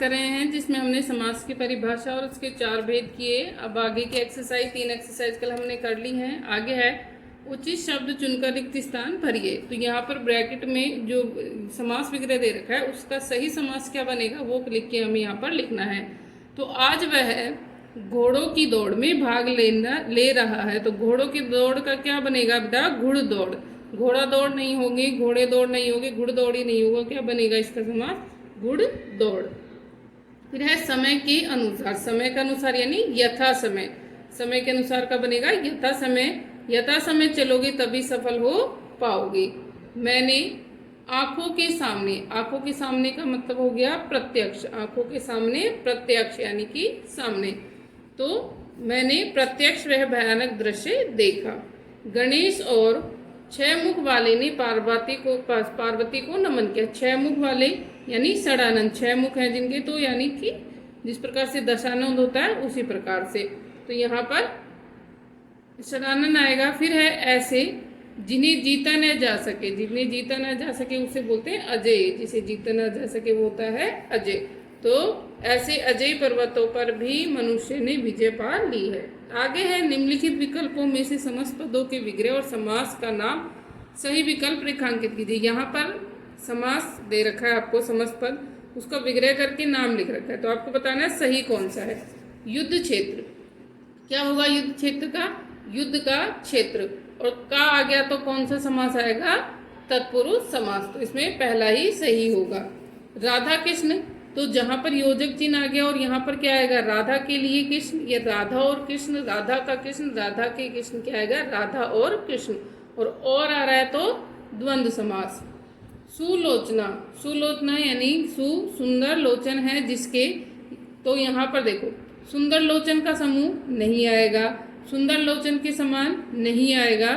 कर रहे हैं जिसमें हमने समास की परिभाषा और उसके 4 भेद किए। अब आगे की एक्सरसाइज 3 एक्सरसाइज कल हमने कर ली हैं। आगे है उचित शब्द चुनकर रिक्त स्थान भरिए। तो यहाँ पर ब्रैकेट में जो समास विग्रह दे रखा है उसका सही समास क्या बनेगा वो लिख के हमें यहाँ पर लिखना है। तो आज वह घोड़ों की दौड़ में भाग ले रहा है। तो घोड़ों की दौड़ का क्या बनेगा बेटा? घुड़ दौड़। घोड़ा दौड़ नहीं होगी, घोड़े दौड़ नहीं होगी, घुड़ दौड़ ही नहीं होगा। क्या बनेगा इसका समास? घुड़ दौड़। फिर है समय के अनुसार। समय के अनुसार यानी यथा समय। समय के अनुसार का बनेगा यथा समय। यथा समय चलोगे तभी सफल हो पाओगे। मैंने आंखों के सामने। आंखों के सामने का मतलब हो गया प्रत्यक्ष। आंखों के सामने प्रत्यक्ष यानी कि सामने। तो मैंने प्रत्यक्ष वह भयानक दृश्य देखा। गणेश और 6 मुख वाले ने पार्वती को नमन किया। 6 मुख वाले यानी षडानंद। 6 मुख हैं जिनके, तो यानी कि जिस प्रकार से दशानंद होता है उसी प्रकार से। तो यहाँ पर षडानंद आएगा। फिर है ऐसे जिन्हें जीता न जा सके। जिन्हें जीता न जा सके उसे बोलते हैं अजय। जिसे जीता न जा सके वो होता है अजय। तो ऐसे अजय पर्वतों पर भी मनुष्य ने विजय पा ली है। आगे है निम्नलिखित विकल्पों में से समस्त पदों के विग्रह और समास का नाम सही विकल्प रेखांकित कीजिए। यहाँ पर समास दे रखा है आपको, समस्त पद, उसका विग्रह करके नाम लिख रखा है। तो आपको बताना है सही कौन सा है। युद्ध क्षेत्र। क्या होगा युद्ध क्षेत्र का? युद्ध का क्षेत्र। और का आ गया तो कौन सा समास आएगा? तत्पुरुष समास। तो इसमें पहला ही सही होगा। राधा कृष्ण। तो जहां पर योजक चिन्ह आ गया और यहाँ पर क्या आएगा? राधा के लिए कृष्ण। ये राधा और कृष्ण, राधा का कृष्ण, राधा के कृष्ण क्या आएगा? राधा और कृष्ण। और आ रहा है तो द्वंद्व समास। सुलोचना। सुलोचना यानी सुंदर लोचन है जिसके। तो यहाँ पर देखो सुंदर लोचन का समूह नहीं आएगा, सुंदर लोचन के समान नहीं आएगा।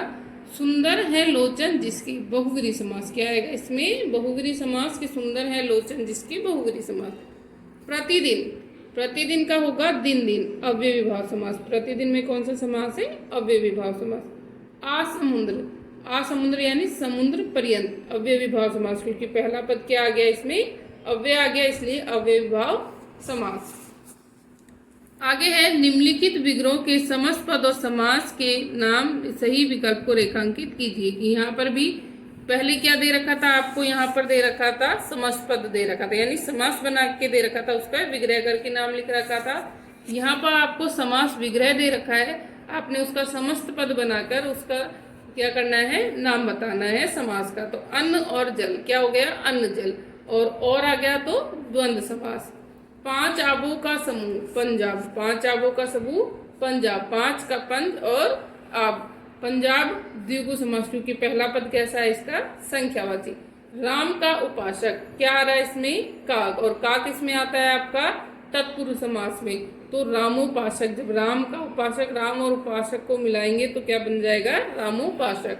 सुंदर है लोचन जिसकी। बहुगिरी समास क्या आएगा इसमें? बहुगिरी समास के सुंदर है लोचन जिसकी, बहुगिरी समास। प्रतिदिन। प्रतिदिन का होगा दिन दिन, अव्यय विभाव समास। प्रतिदिन में कौन सा समास है? अव्यय विभाव समास। आसमुद्र। आसमुद्र यानी समुद्र पर्यंत, अव्यय विभाव समास। क्योंकि पहला पद क्या आ गया इसमें? अव्यय आ गया, इसलिए अव्यय विभाव समास। आगे है निम्नलिखित विग्रहों के समस्त पद और समास के नाम सही विकल्प को रेखांकित कीजिए। कि यहाँ पर भी पहले क्या दे रखा था आपको? यहाँ पर दे रखा था समस्त पद दे रखा था, यानी समास बना के दे रखा था, उसका विग्रह करके नाम लिख रखा था। यहाँ पर आपको समास विग्रह दे रखा है, आपने उसका समस्त पद बनाकर उसका क्या करना है? नाम बताना है समास का। तो अन्न और जल क्या हो गया? अन्न जल। और आ गया तो द्वंद्व समास। 5 आबों का समूह पंजाब। 5 आबों का समूह पंजाब। 5 का पंज और आब। पंजाब द्विगु समास। क्योंकि पहला पद कैसा है इसका? संख्यावाची। राम का उपासक क्या आ रहा है इसमें? काक। और काक इसमें आता है आपका तत्पुरुष समास में। तो रामोपासक। जब राम का उपासक, राम और उपासक को मिलाएंगे तो क्या बन जाएगा? रामोपासक।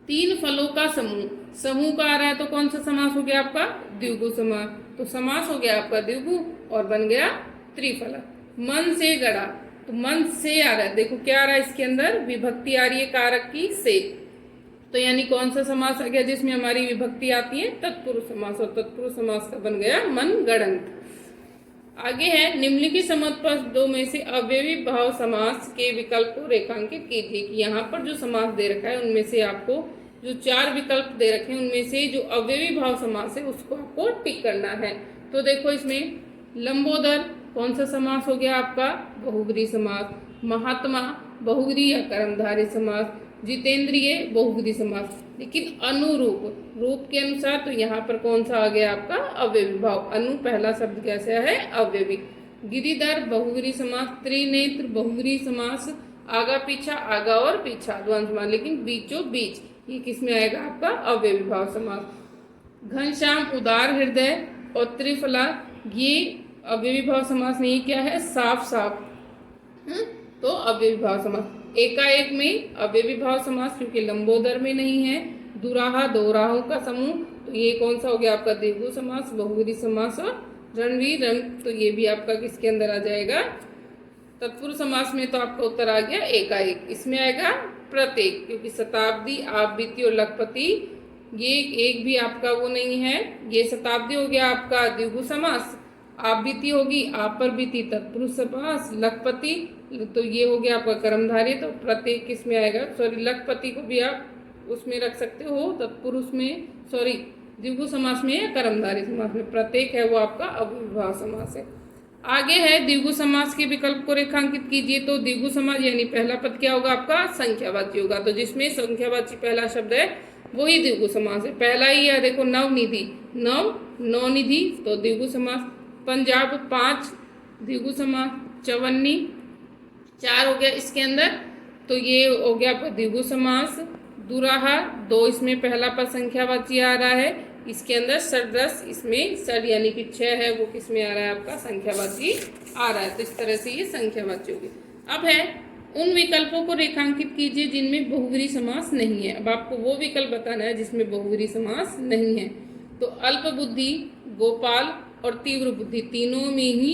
3 फलों का समूह। समूह का आ रहा है तो कौन सा समास हो गया आपका? द्विगु समास। तो समास हो गया आपका द्विगु और बन गया त्रिफला। मन से गढ़ा। तो मन से आ रहा है, देखो क्या आ रहा है इसके अंदर? विभक्ति आ रही है कारक की से। तो यानी कौन सा समास आ गया जिसमें हमारी विभक्ति आती है? तत्पुरुष समास। और तत्पुरुष समास का बन गया मन गढ़ंत। आगे है निम्नलिखित समस्त पदों में से अव्ययी भाव समास के विकल्प को रेखांकित कीजिए। कि यहाँ पर जो समास दे रखा है उनमें से आपको जो 4 विकल्प दे रखे हैं उनमें से जो अव्ययी भाव समास है उसको आपको टिक करना है। तो देखो इसमें लंबोदर कौन सा समास हो गया आपका? बहुगिरी समास। महात्मा बहुगिरी या कर्मधारय समास। जितेंद्रिय बहुगिरी समास। लेकिन अनुरूप, रूप के अनुसार तो यहाँ पर कौन सा आ गया आपका? अव्ययी भाव। अनु पहला शब्द कैसा है? अव्ययी। गिरिधर बहुगिरी समास। त्रिनेत्र बहुगिरी समास। आगा पीछा, आगा और पीछा द्वंद्व समास। लेकिन बीचों बीच ये किसमें आएगा आपका? अव्ययी भाव समास। घनश्याम उदार हृदय और त्रिफला ये अव्ययी भाव समास नहीं, क्या है? साफ साफ। तो अव्ययी भाव समास। एकाएक में अव्ययी भाव समास क्योंकि लंबोदर में नहीं है। दुराहा दो राहों का समूह, तो ये कौन सा हो गया आपका? द्विगु समास, बहुगिरी समास। और रणवीर रंग, तो ये भी आपका किसके अंदर आ जाएगा? तत्पुरुष समास में। तो आपका उत्तर आ गया एकाएक। इसमें आएगा प्रत्येक, क्योंकि शताब्दी, आप बीती और लखपति ये एक भी आपका वो नहीं है। ये शताब्दी हो गया आपका द्विगु समास। आप बीती होगी, आप पर बीती तत्पुरुष समास। लखपति तो ये हो गया आपका कर्मधारय, तो प्रत्येक किस में आएगा, सॉरी लखपति को भी आप उसमें रख सकते हो तत्पुरुष में, सॉरी द्विगु समास में या कर्मधारय समास में। प्रत्येक है वो आपका अव्ययभाव समास है। आगे है द्विगु समास के विकल्प को रेखांकित कीजिए। तो द्विगु समास यानी पहला पद क्या होगा आपका, संख्यावाची होगा। तो जिसमें संख्यावाची पहला शब्द है वही द्विगु समास है। पहला ही है देखो, नवनिधि, नवनिधि तो द्विगु समास। पंजाब 5 द्विगु समास। चवन्नी 4 हो गया इसके अंदर, तो ये हो गया आपका द्विगु समास। दुराहा 2, इसमें पहला पद संख्यावाची आ रहा है। इसके अंदर षड्रस, इसमें षड यानी कि 6 है वो किस में आ रहा है आपका, संख्यावाची आ रहा है। तो इस तरह से ये संख्यावाची होगी। अब है उन विकल्पों को रेखांकित कीजिए जिनमें बहुव्रीहि समास नहीं है। अब आपको वो विकल्प बताना है जिसमें बहुव्रीहि समास नहीं है। तो अल्प बुद्धि, गोपाल और तीव्र बुद्धि तीनों में ही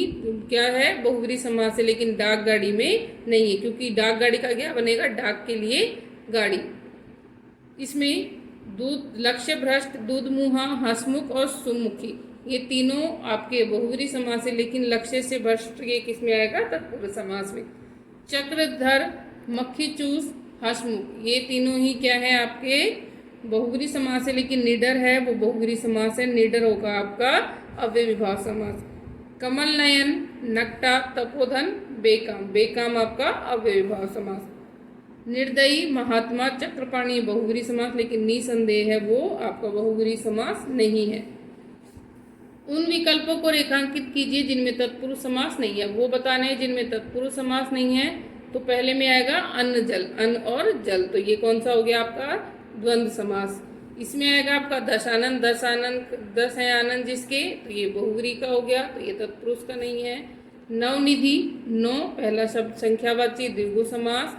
क्या है, बहुव्रीहि समास है, लेकिन डाक गाड़ी में नहीं है, क्योंकि डाक गाड़ी का क्या बनेगा, डाक के लिए गाड़ी। इसमें दूध, लक्ष्य भ्रष्ट, दूधमुहा, हंसमुख और सुमुखी ये तीनों आपके बहुव्रीहि समास है, लेकिन लक्ष्य से भ्रष्ट ये किस में आएगा, तत्पुरुष समास में। चक्रधर, मक्खी चूस, हंसमुख ये तीनों ही क्या है आपके बहुव्रीहि समास है, लेकिन निडर है वो बहुव्रीहि समास है। निडर होगा आपका अव्ययभाव समास। कमल नयन, नक्टा, तपोधन, बेकाम, बेकाम आपका अव्ययभाव समास। निर्दयी, महात्मा, चक्रपाणी बहुव्रीहि समास, लेकिन निसंदेह है वो आपका बहुव्रीहि समास नहीं है। उन विकल्पों को रेखांकित कीजिए जिनमें तत्पुरुष समास नहीं है। वो बताने हैं जिनमें तत्पुरुष समास नहीं है। तो पहले में आएगा अन्न जल, अन्न और जल, तो ये कौन सा हो गया आपका, द्वंद्व समास। इसमें आएगा आपका दशानन, दस है आनंद जिसके, तो ये बहुव्रीहि का हो गया, तो ये तत्पुरुष का नहीं है। नवनिधि, नौ पहला शब्द संख्यावाची द्विगु समास।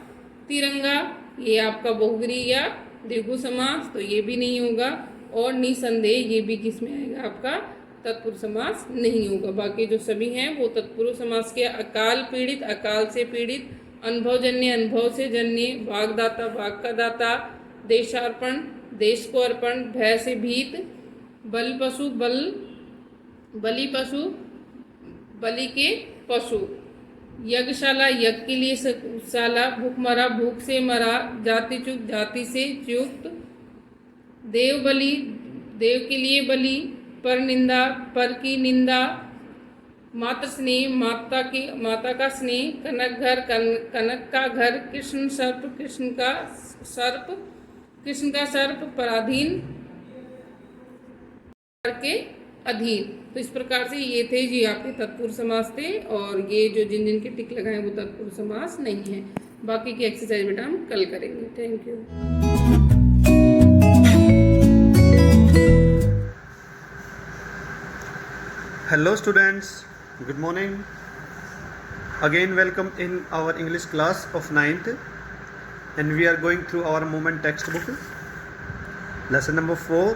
तिरंगा ये आपका बहुव्रीहि या द्विगु समास, तो ये भी नहीं होगा। और निसंदेह ये भी किसमें आएगा आपका, तत्पुरुष समास नहीं होगा। बाकी जो सभी हैं वो तत्पुरुष समास के। अकाल पीड़ित, अकाल से पीड़ित। अनुभवजन्य, अनुभव से जन्य। वाग्दाता, वाक का दाता। देशार्पण, देश को अर्पण। भय से भीत। बलि पशु, बलि पशु, बलि के पशु। यज्ञशाला, यज्ञ के लिए शाला। भूखमरा, भूख से मरा। जातिच्युत, जाति से च्युत। देव बलि, देव के लिए बलि। पर निंदा, पर की निंदा। मातृ स्नेह, माता का स्नेह। कनक घर, कनक का घर। कृष्ण सर्प, कृष्ण का सर्प। पराधीन, के अधीन। तो इस प्रकार से ये थे जी आपके तत्पुरुष समास थे, और ये जो जिन जिन के टिक लगाए वो तत्पुरुष समास नहीं है। बाकी की एक्सरसाइज बेटा हम कल करेंगे। Thank you. Hello students, good morning. Again welcome in our English class of 9th, and we are going through our movement textbook, lesson number 4,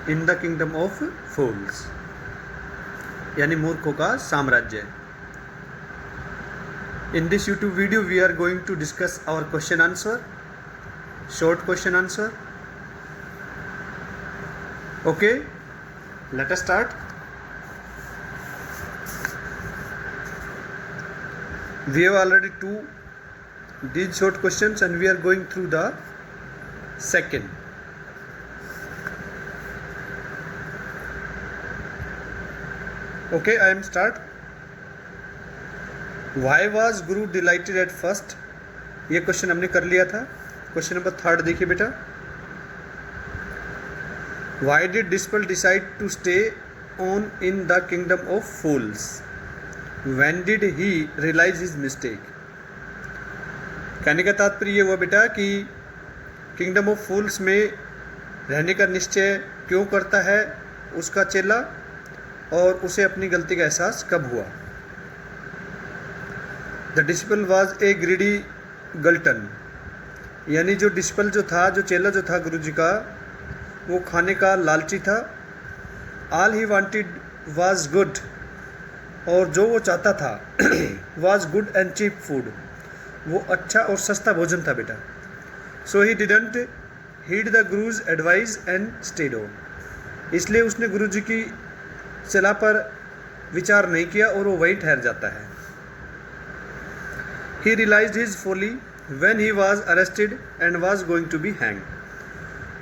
in the kingdom of fools, यानी मूर्खों का साम्राज्य। In this YouTube video we are going to discuss our question answer, short question answer. Okay, let us start. We have already two these short questions and we are going through the second. Okay, I am start. Why was Guru delighted at first? ये question हमने कर लिया था। Question number 3 देखिए बेटा। Why did Dispel decide to stay on in the kingdom of fools? When did he realize his mistake? कहने का तात्पर्य ये हुआ बेटा कि किंगडम ऑफ फूल्स में रहने का निश्चय क्यों करता है उसका चेला, और उसे अपनी गलती का एहसास कब हुआ। The disciple was a greedy glutton, यानी जो डिसिपल जो था, जो चेला जो था गुरु जी का, वो खाने का लालची था। All he wanted was good, और जो वो चाहता था was good and cheap food, वो अच्छा और सस्ता भोजन था बेटा। So he didn't heed the guru's advice and stayed on, इसलिए उसने गुरु जी की सलाह पर विचार नहीं किया और वो वहीं ठहर जाता है। He realised his folly when he was arrested and was going to be hang,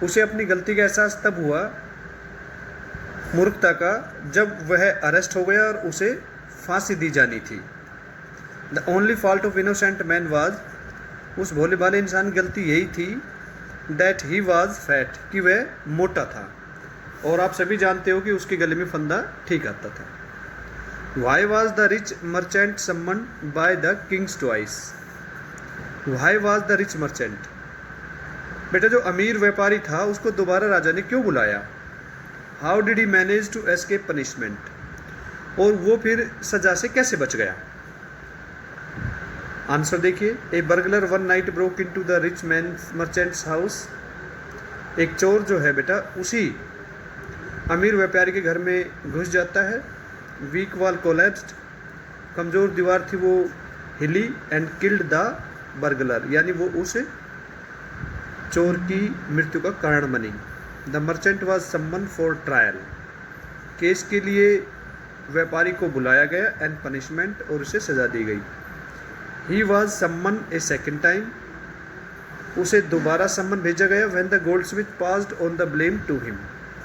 उसे अपनी गलती का एहसास तब हुआ, मूर्खता का, जब वह अरेस्ट हो गया और उसे फांसी दी जानी थी। The only fault of innocent man was, उस भोले भाले इंसान की गलती यही थी, दैट ही वाज फैट, कि वह मोटा था, और आप सभी जानते हो कि उसके गले में फंदा ठीक आता था। Why was the rich merchant summoned by the kings twice, why was the rich merchant, बेटा जो अमीर व्यापारी था उसको दोबारा राजा ने क्यों बुलाया। How did he manage to escape punishment, और वो फिर सजा से कैसे बच गया। आंसर देखिए, a burglar one night broke into the rich man merchant's house, एक चोर जो है बेटा उसी अमीर व्यापारी के घर में घुस जाता है। वीक वॉल कोलैप्स्ड, कमज़ोर दीवार थी वो हिली, एंड किल्ड द बर्गलर, यानी वो उस चोर की मृत्यु का कारण बनी। द मर्चेंट वॉज सम्मन फॉर ट्रायल, केस के लिए व्यापारी को बुलाया गया, एंड पनिशमेंट, और उसे सजा दी गई। ही वॉज सम्मन ए सेकेंड टाइम, उसे दोबारा सम्मन भेजा गया। When the gold smith passed on the blame to him,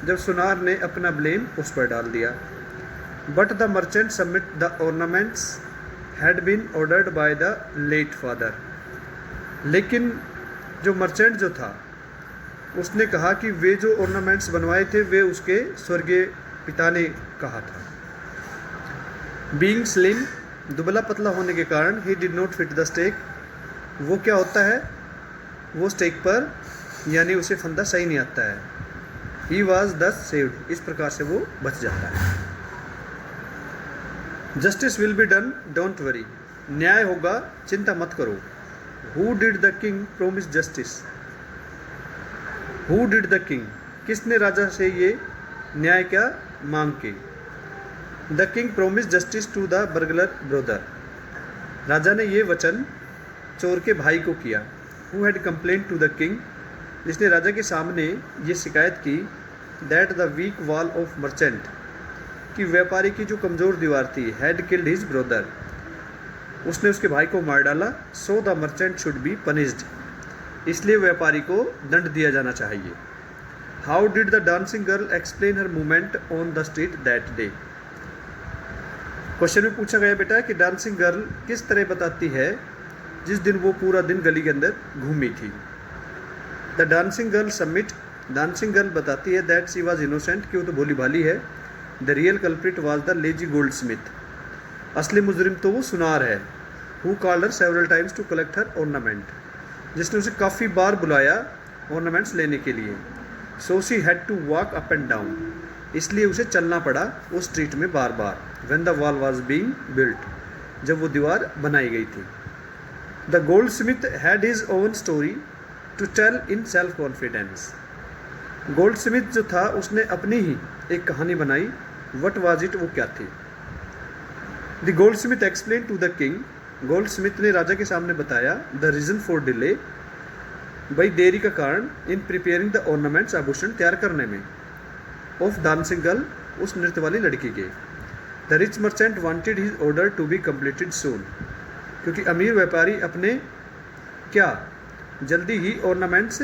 जब सुनार ने अपना ब्लेम उस पर डाल दिया। But the merchant submit the ornaments had been ordered by the late father, लेकिन जो मर्चेंट जो था उसने कहा कि वे जो ऑर्नामेंट्स बनवाए थे वे उसके स्वर्गीय पिता ने कहा था। बीइंग स्लिम, दुबला पतला होने के कारण, he did not fit the stake, वो क्या होता है, वो स्टेक पर यानी उसे फंदा सही नहीं आता है। ही वॉज दस सेव्ड, इस प्रकार से वो बच जाता है। Justice will be done, don't worry, न्याय होगा, चिंता मत करो। Who did the king promise justice, who did the king, किसने राजा से ये न्याय क्या मांग के। The king promise justice to the burglar brother, राजा ने ये वचन चोर के भाई को किया। Who had complain to the king, जिसने राजा के सामने ये शिकायत की, that the weak wall of merchant, कि व्यापारी की जो कमज़ोर दीवार थी, हैड किल्ड हिज ब्रदर, उसने उसके भाई को मार डाला। So the merchant should be punished, इसलिए व्यापारी को दंड दिया जाना चाहिए। How did the dancing girl explain her movement on the street that day, question में पूछा गया बेटा कि डांसिंग गर्ल किस तरह बताती है जिस दिन वो पूरा दिन गली के अंदर घूमी थी। The dancing girl submit, dancing girl बताती है दैट शी वॉज इनोसेंट, कि वो तो भोली भाली है। The real culprit was the lazy goldsmith, असली मुजरिम तो वो सुनार है। Who called her several times to collect her ornament, जिसने उसे काफ़ी बार बुलाया ऑर्नामेंट्स लेने के लिए। So she had to walk up and down, इसलिए उसे चलना पड़ा उस स्ट्रीट में बार बार। When the wall was being built, जब वो दीवार बनाई गई थी। The gold Smith had his own story to tell in self confidence, gold smith जो था उसने अपनी ही एक कहानी बनाई। वट वाज इट, वो क्या थी। The gold smith explain to the king, gold smith ने राजा के सामने बताया द रीज़न फॉर डिले, भाई देरी का कारण, इन प्रिपेयरिंग द ऑर्नामेंट्स, आभूषण तैयार करने में, ऑफ डांसिंग गर्ल, उस नृत्य वाली लड़की के। The rich merchant wanted his order to be completed soon, क्योंकि अमीर व्यापारी अपने क्या जल्दी ही ऑर्नामेंट्स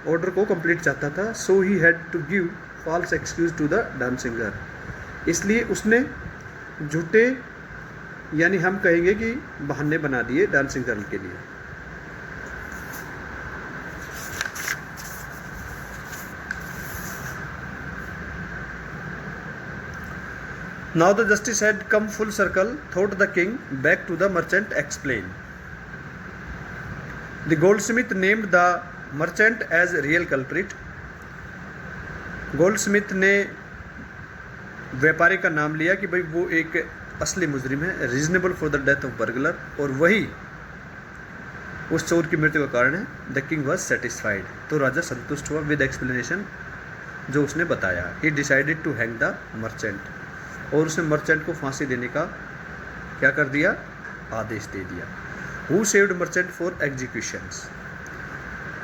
ऑर्डर को कंप्लीट चाहता था। So he had to give false excuse to the dancing girl, इसलिए उसने झूठे यानी हम कहेंगे कि बहाने बना दिए डांसिंग गर्ल के लिए। Now the justice had come full circle, thought the king, back to the merchant explain. The goldsmith named the merchant as real culprit. Goldsmith ने व्यापारी का नाम लिया कि भाई वो एक असली मुजरिम है, reasonable for the death of burglar, और वही उस चोर की मृत्यु का कारण है। द किंग वॉज सेटिस्फाइड, तो राजा संतुष्ट हुआ विद एक्सप्लेनेशन जो उसने बताया। He decided to hang the merchant, और उसने मर्चेंट को फांसी देने का क्या कर दिया, आदेश दे दिया। Who saved merchant for executions,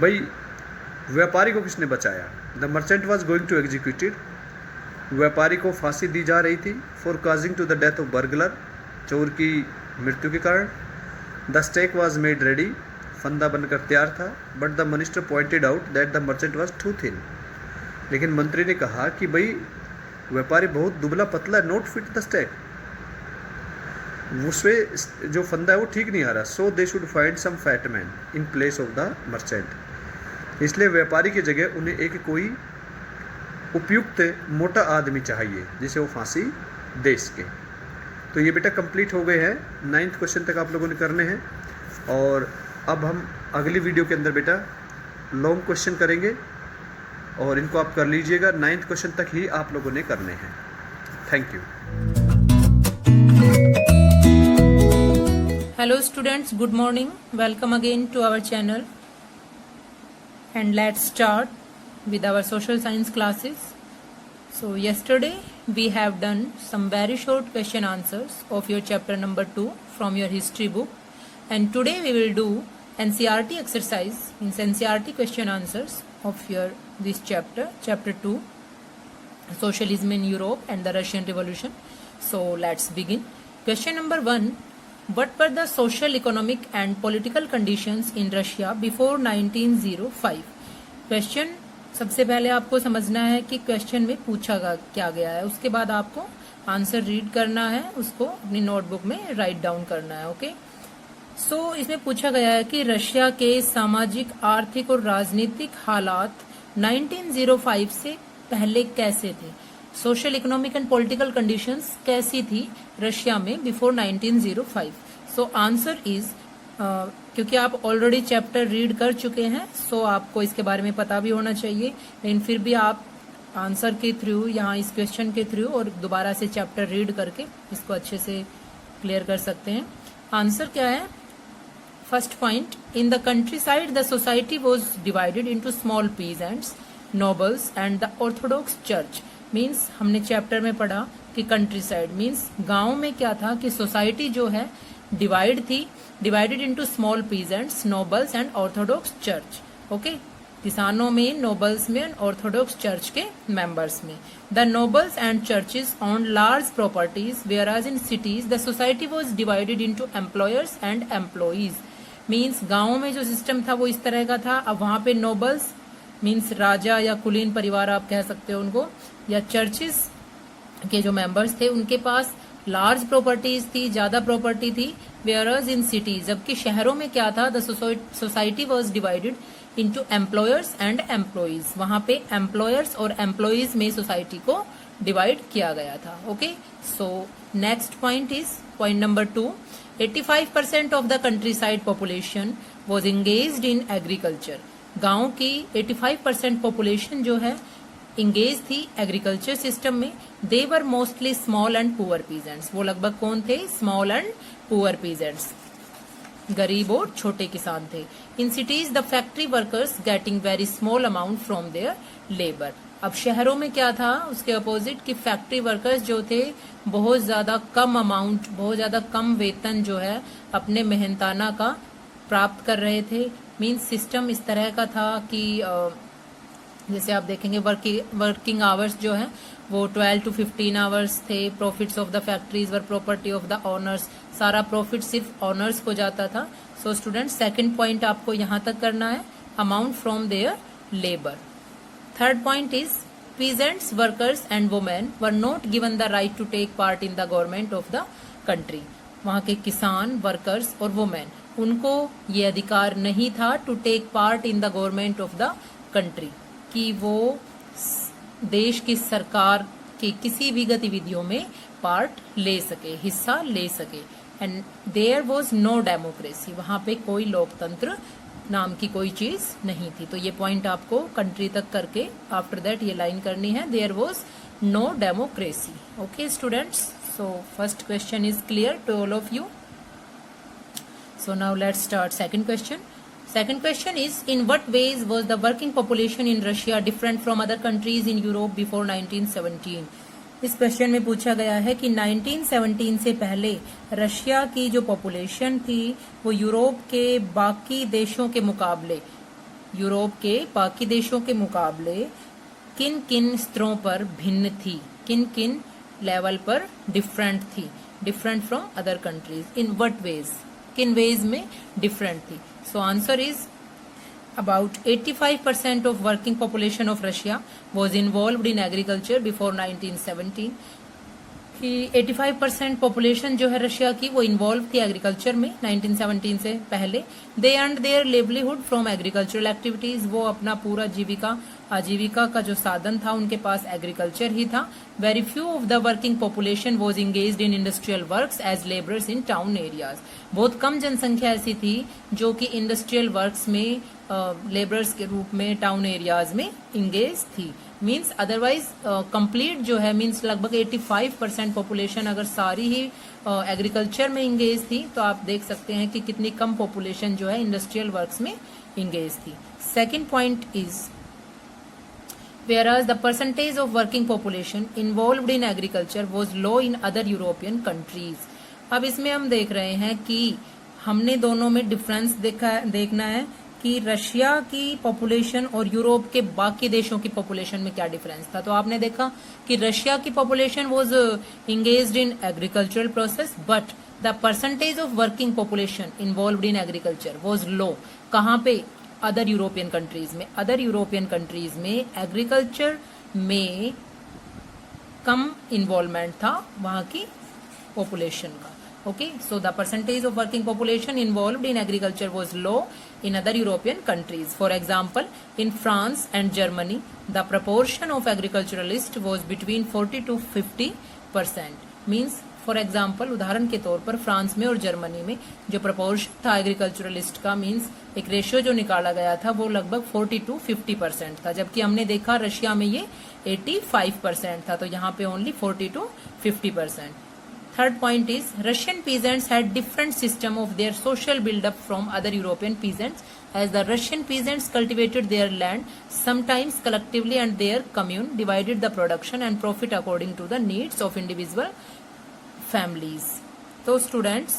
भाई व्यापारी को किसने बचाया? The merchant was going to executed, व्यापारी को फांसी दी जा रही थी for causing to the death of burglar, चोर की मृत्यु के कारण। The stake was made ready, फंदा बनकर तैयार था। But the minister pointed out that the merchant was too thin, लेकिन मंत्री ने कहा कि भाई व्यापारी बहुत दुबला पतला है, नॉट फिट द स्टेक, उसमें जो फंदा है वो ठीक नहीं आ रहा। So they should find some fat man in place of the merchant, इसलिए व्यापारी की जगह उन्हें एक कोई उपयुक्त मोटा आदमी चाहिए जिसे वो फांसी दे सके। तो ये बेटा कंप्लीट हो गए हैं, 9th क्वेश्चन तक आप लोगों ने करने हैं। और अब हम अगली वीडियो के अंदर बेटा लॉन्ग क्वेश्चन करेंगे और इनको आप कर लीजिएगा, 9th क्वेश्चन तक ही आप लोगों ने करने हैं। Thank you. Hello students, good morning. Welcome again to our channel. And let's start with our social science classes. So yesterday we have done some very short question answers of your chapter number 2 from your history book. And today we will do NCERT exercise, means NCERT question answers of your this chapter 2, Socialism in Europe and the Russian Revolution. So let's begin. Question number 1. What were the social, economic and political conditions in Russia before 1905? Question सबसे पहले आपको समझना है कि question में पूछा क्या गया है, उसके बाद आपको आंसर रीड करना है, उसको अपनी नोटबुक में राइट डाउन करना है। ओके, सो इसमें पूछा गया है कि रशिया के सामाजिक, आर्थिक और राजनीतिक हालात 1905 से पहले कैसे थे। Social, economic and political conditions कैसी थी रशिया में बिफोर 1905। सो आंसर इज, क्योंकि आप ऑलरेडी चैप्टर रीड कर चुके हैं सो आपको इसके बारे में पता भी होना चाहिए, लेकिन फिर भी आप आंसर के थ्रू, यहाँ इस क्वेश्चन के थ्रू और दोबारा से चैप्टर रीड करके इसको अच्छे से क्लियर कर सकते हैं। आंसर क्या है? First point, in the country side the society was divided into small peasants, nobles and the Orthodox church. Means हमने चैप्टर में पढ़ा कि कंट्री साइड मीन्स गांव में क्या था कि सोसाइटी जो है divided into small peasants, nobles and Orthodox church. Okay, किसानों में, नोबल्स में, ऑर्थोडॉक्स चर्च के मेंबर्स में। The nobles and churches on large properties, whereas in cities the society was divided into employers and employees. Means गाँव में जो system था वो इस तरह का था। अब वहां पे नोबल्स मीन्स राजा या कुलीन परिवार आप कह सकते हो उनको, या चर्चेस के जो मेंबर्स थे उनके पास लार्ज प्रॉपर्टीज थी, ज्यादा प्रॉपर्टी थी। वेयरएज इन सिटीज, जबकि शहरों में क्या था, the society was divided into employers and employees. वहां पे एम्प्लॉयर्स और एम्प्लॉइज में सोसाइटी को डिवाइड किया गया था। Okay, so next point is point number 2, 85% of the country side population was engaged in agriculture. गांव की 85% पॉपुलेशन जो है इंगेज थी एग्रीकल्चर सिस्टम में। They were mostly small and poor peasants. वो लगभग कौन थे? स्मॉल एंड पुअर पीजेंट्स, गरीब और छोटे किसान थे। In cities the factory workers getting very small amount from their labour. अब शहरों में क्या था उसके अपोजिट कि फैक्ट्री वर्कर्स जो थे बहुत ज्यादा कम अमाउंट, बहुत ज्यादा कम वेतन जो है अपने मेहनताना का प्राप्त कर रहे थे। मीन्स सिस्टम इस तरह का था कि जैसे आप देखेंगे वर्किंग आवर्स जो है वो 12 to 15 आवर्स थे। Profits of the factories were property of the owners. सारा प्रॉफिट सिर्फ ओनर्स को जाता था। सो स्टूडेंट, सेकंड पॉइंट आपको यहाँ तक करना है, amount from their labour. Third point is peasants, workers and women were not given the right to take part in the government of the country. वहाँ के किसान, वर्कर्स और वुमेन, उनको ये अधिकार नहीं था to take part in the government of the country, कि वो देश की सरकार की किसी भी गतिविधियों में पार्ट ले सके, हिस्सा ले सके। And there was no democracy, वहां पे कोई लोकतंत्र नाम की कोई चीज नहीं थी। तो ये पॉइंट आपको कंट्री तक करके आफ्टर दैट ये लाइन करनी है, there was no democracy. Okay students, so first question is clear to all of you. So now let's start second question. Second question is, in what ways was the working population in Russia different from other countries in Europe before 1917? इस question में पूछा गया है कि 1917 से पहले Russia की जो पॉपुलेशन थी वो यूरोप के बाकी देशों के मुकाबले यूरोप के बाकी देशों के मुकाबले किन किन स्तरों पर भिन्न थी, किन किन लेवल पर डिफरेंट थी, different from other countries, in what ways, किन वेज में डिफरेंट थी. So answer is about 85% of working population of Russia was involved in agriculture before 1917. कि 85% पॉपुलेशन जो है रशिया की वो इन्वॉल्व थी एग्रीकल्चर में 1917 से पहले. They earn there livelihood from agricultural activities, वो अपना पूरा आजीविका का जो साधन था उनके पास एग्रीकल्चर ही था. Very few of the working population was engaged in industrial works as labourers in town areas. बहुत कम जनसंख्या ऐसी थी जो कि इंडस्ट्रियल वर्क्स में लेबरर्स के रूप में टाउन एरियाज में इंगेज थी. मीन्स अदरवाइज कंप्लीट जो है मीन्स लगभग 85% पॉपुलेशन अगर सारी ही एग्रीकल्चर में इंगेज थी तो आप देख सकते हैं कि कितनी कम पॉपुलेशन जो है इंडस्ट्रियल वर्क्स में इंगेज थी. Second point is whereas the percentage of working population involved in agriculture was low in other European countries. अब इसमें हम देख रहे हैं कि हमने दोनों में डिफरेंस देखना है कि रशिया की पॉपुलेशन और यूरोप के बाकी देशों की पॉपुलेशन में क्या डिफरेंस था. तो आपने देखा कि रशिया की population was engaged in agricultural process but the percentage of working population involved in agriculture was low. कहाँ पे? अदर यूरोपियन कंट्रीज में. अदर यूरोपियन कंट्रीज में एग्रीकल्चर में कम इन्वॉल्वमेंट था वहां की पॉपुलेशन का. Okay, so the percentage of working population involved in agriculture was low in other European countries. For example, in France and Germany, the proportion of agriculturalists was between 40 to 50%. Means, for example, उदाहरण के तौर पर France में और Germany में जो proportion था agriculturalist का, मीन्स एक रेशियो जो निकाला गया था वो लगभग 40 to 50% था, जबकि हमने देखा रशिया में ये 85% था. तो यहाँ पे only 40 to 50%. Third point is Russian peasants had different system of their social build-up from other European peasants, as the Russian peasants cultivated their land sometimes collectively and their commune divided the production and profit according to the needs of individual families. तो students,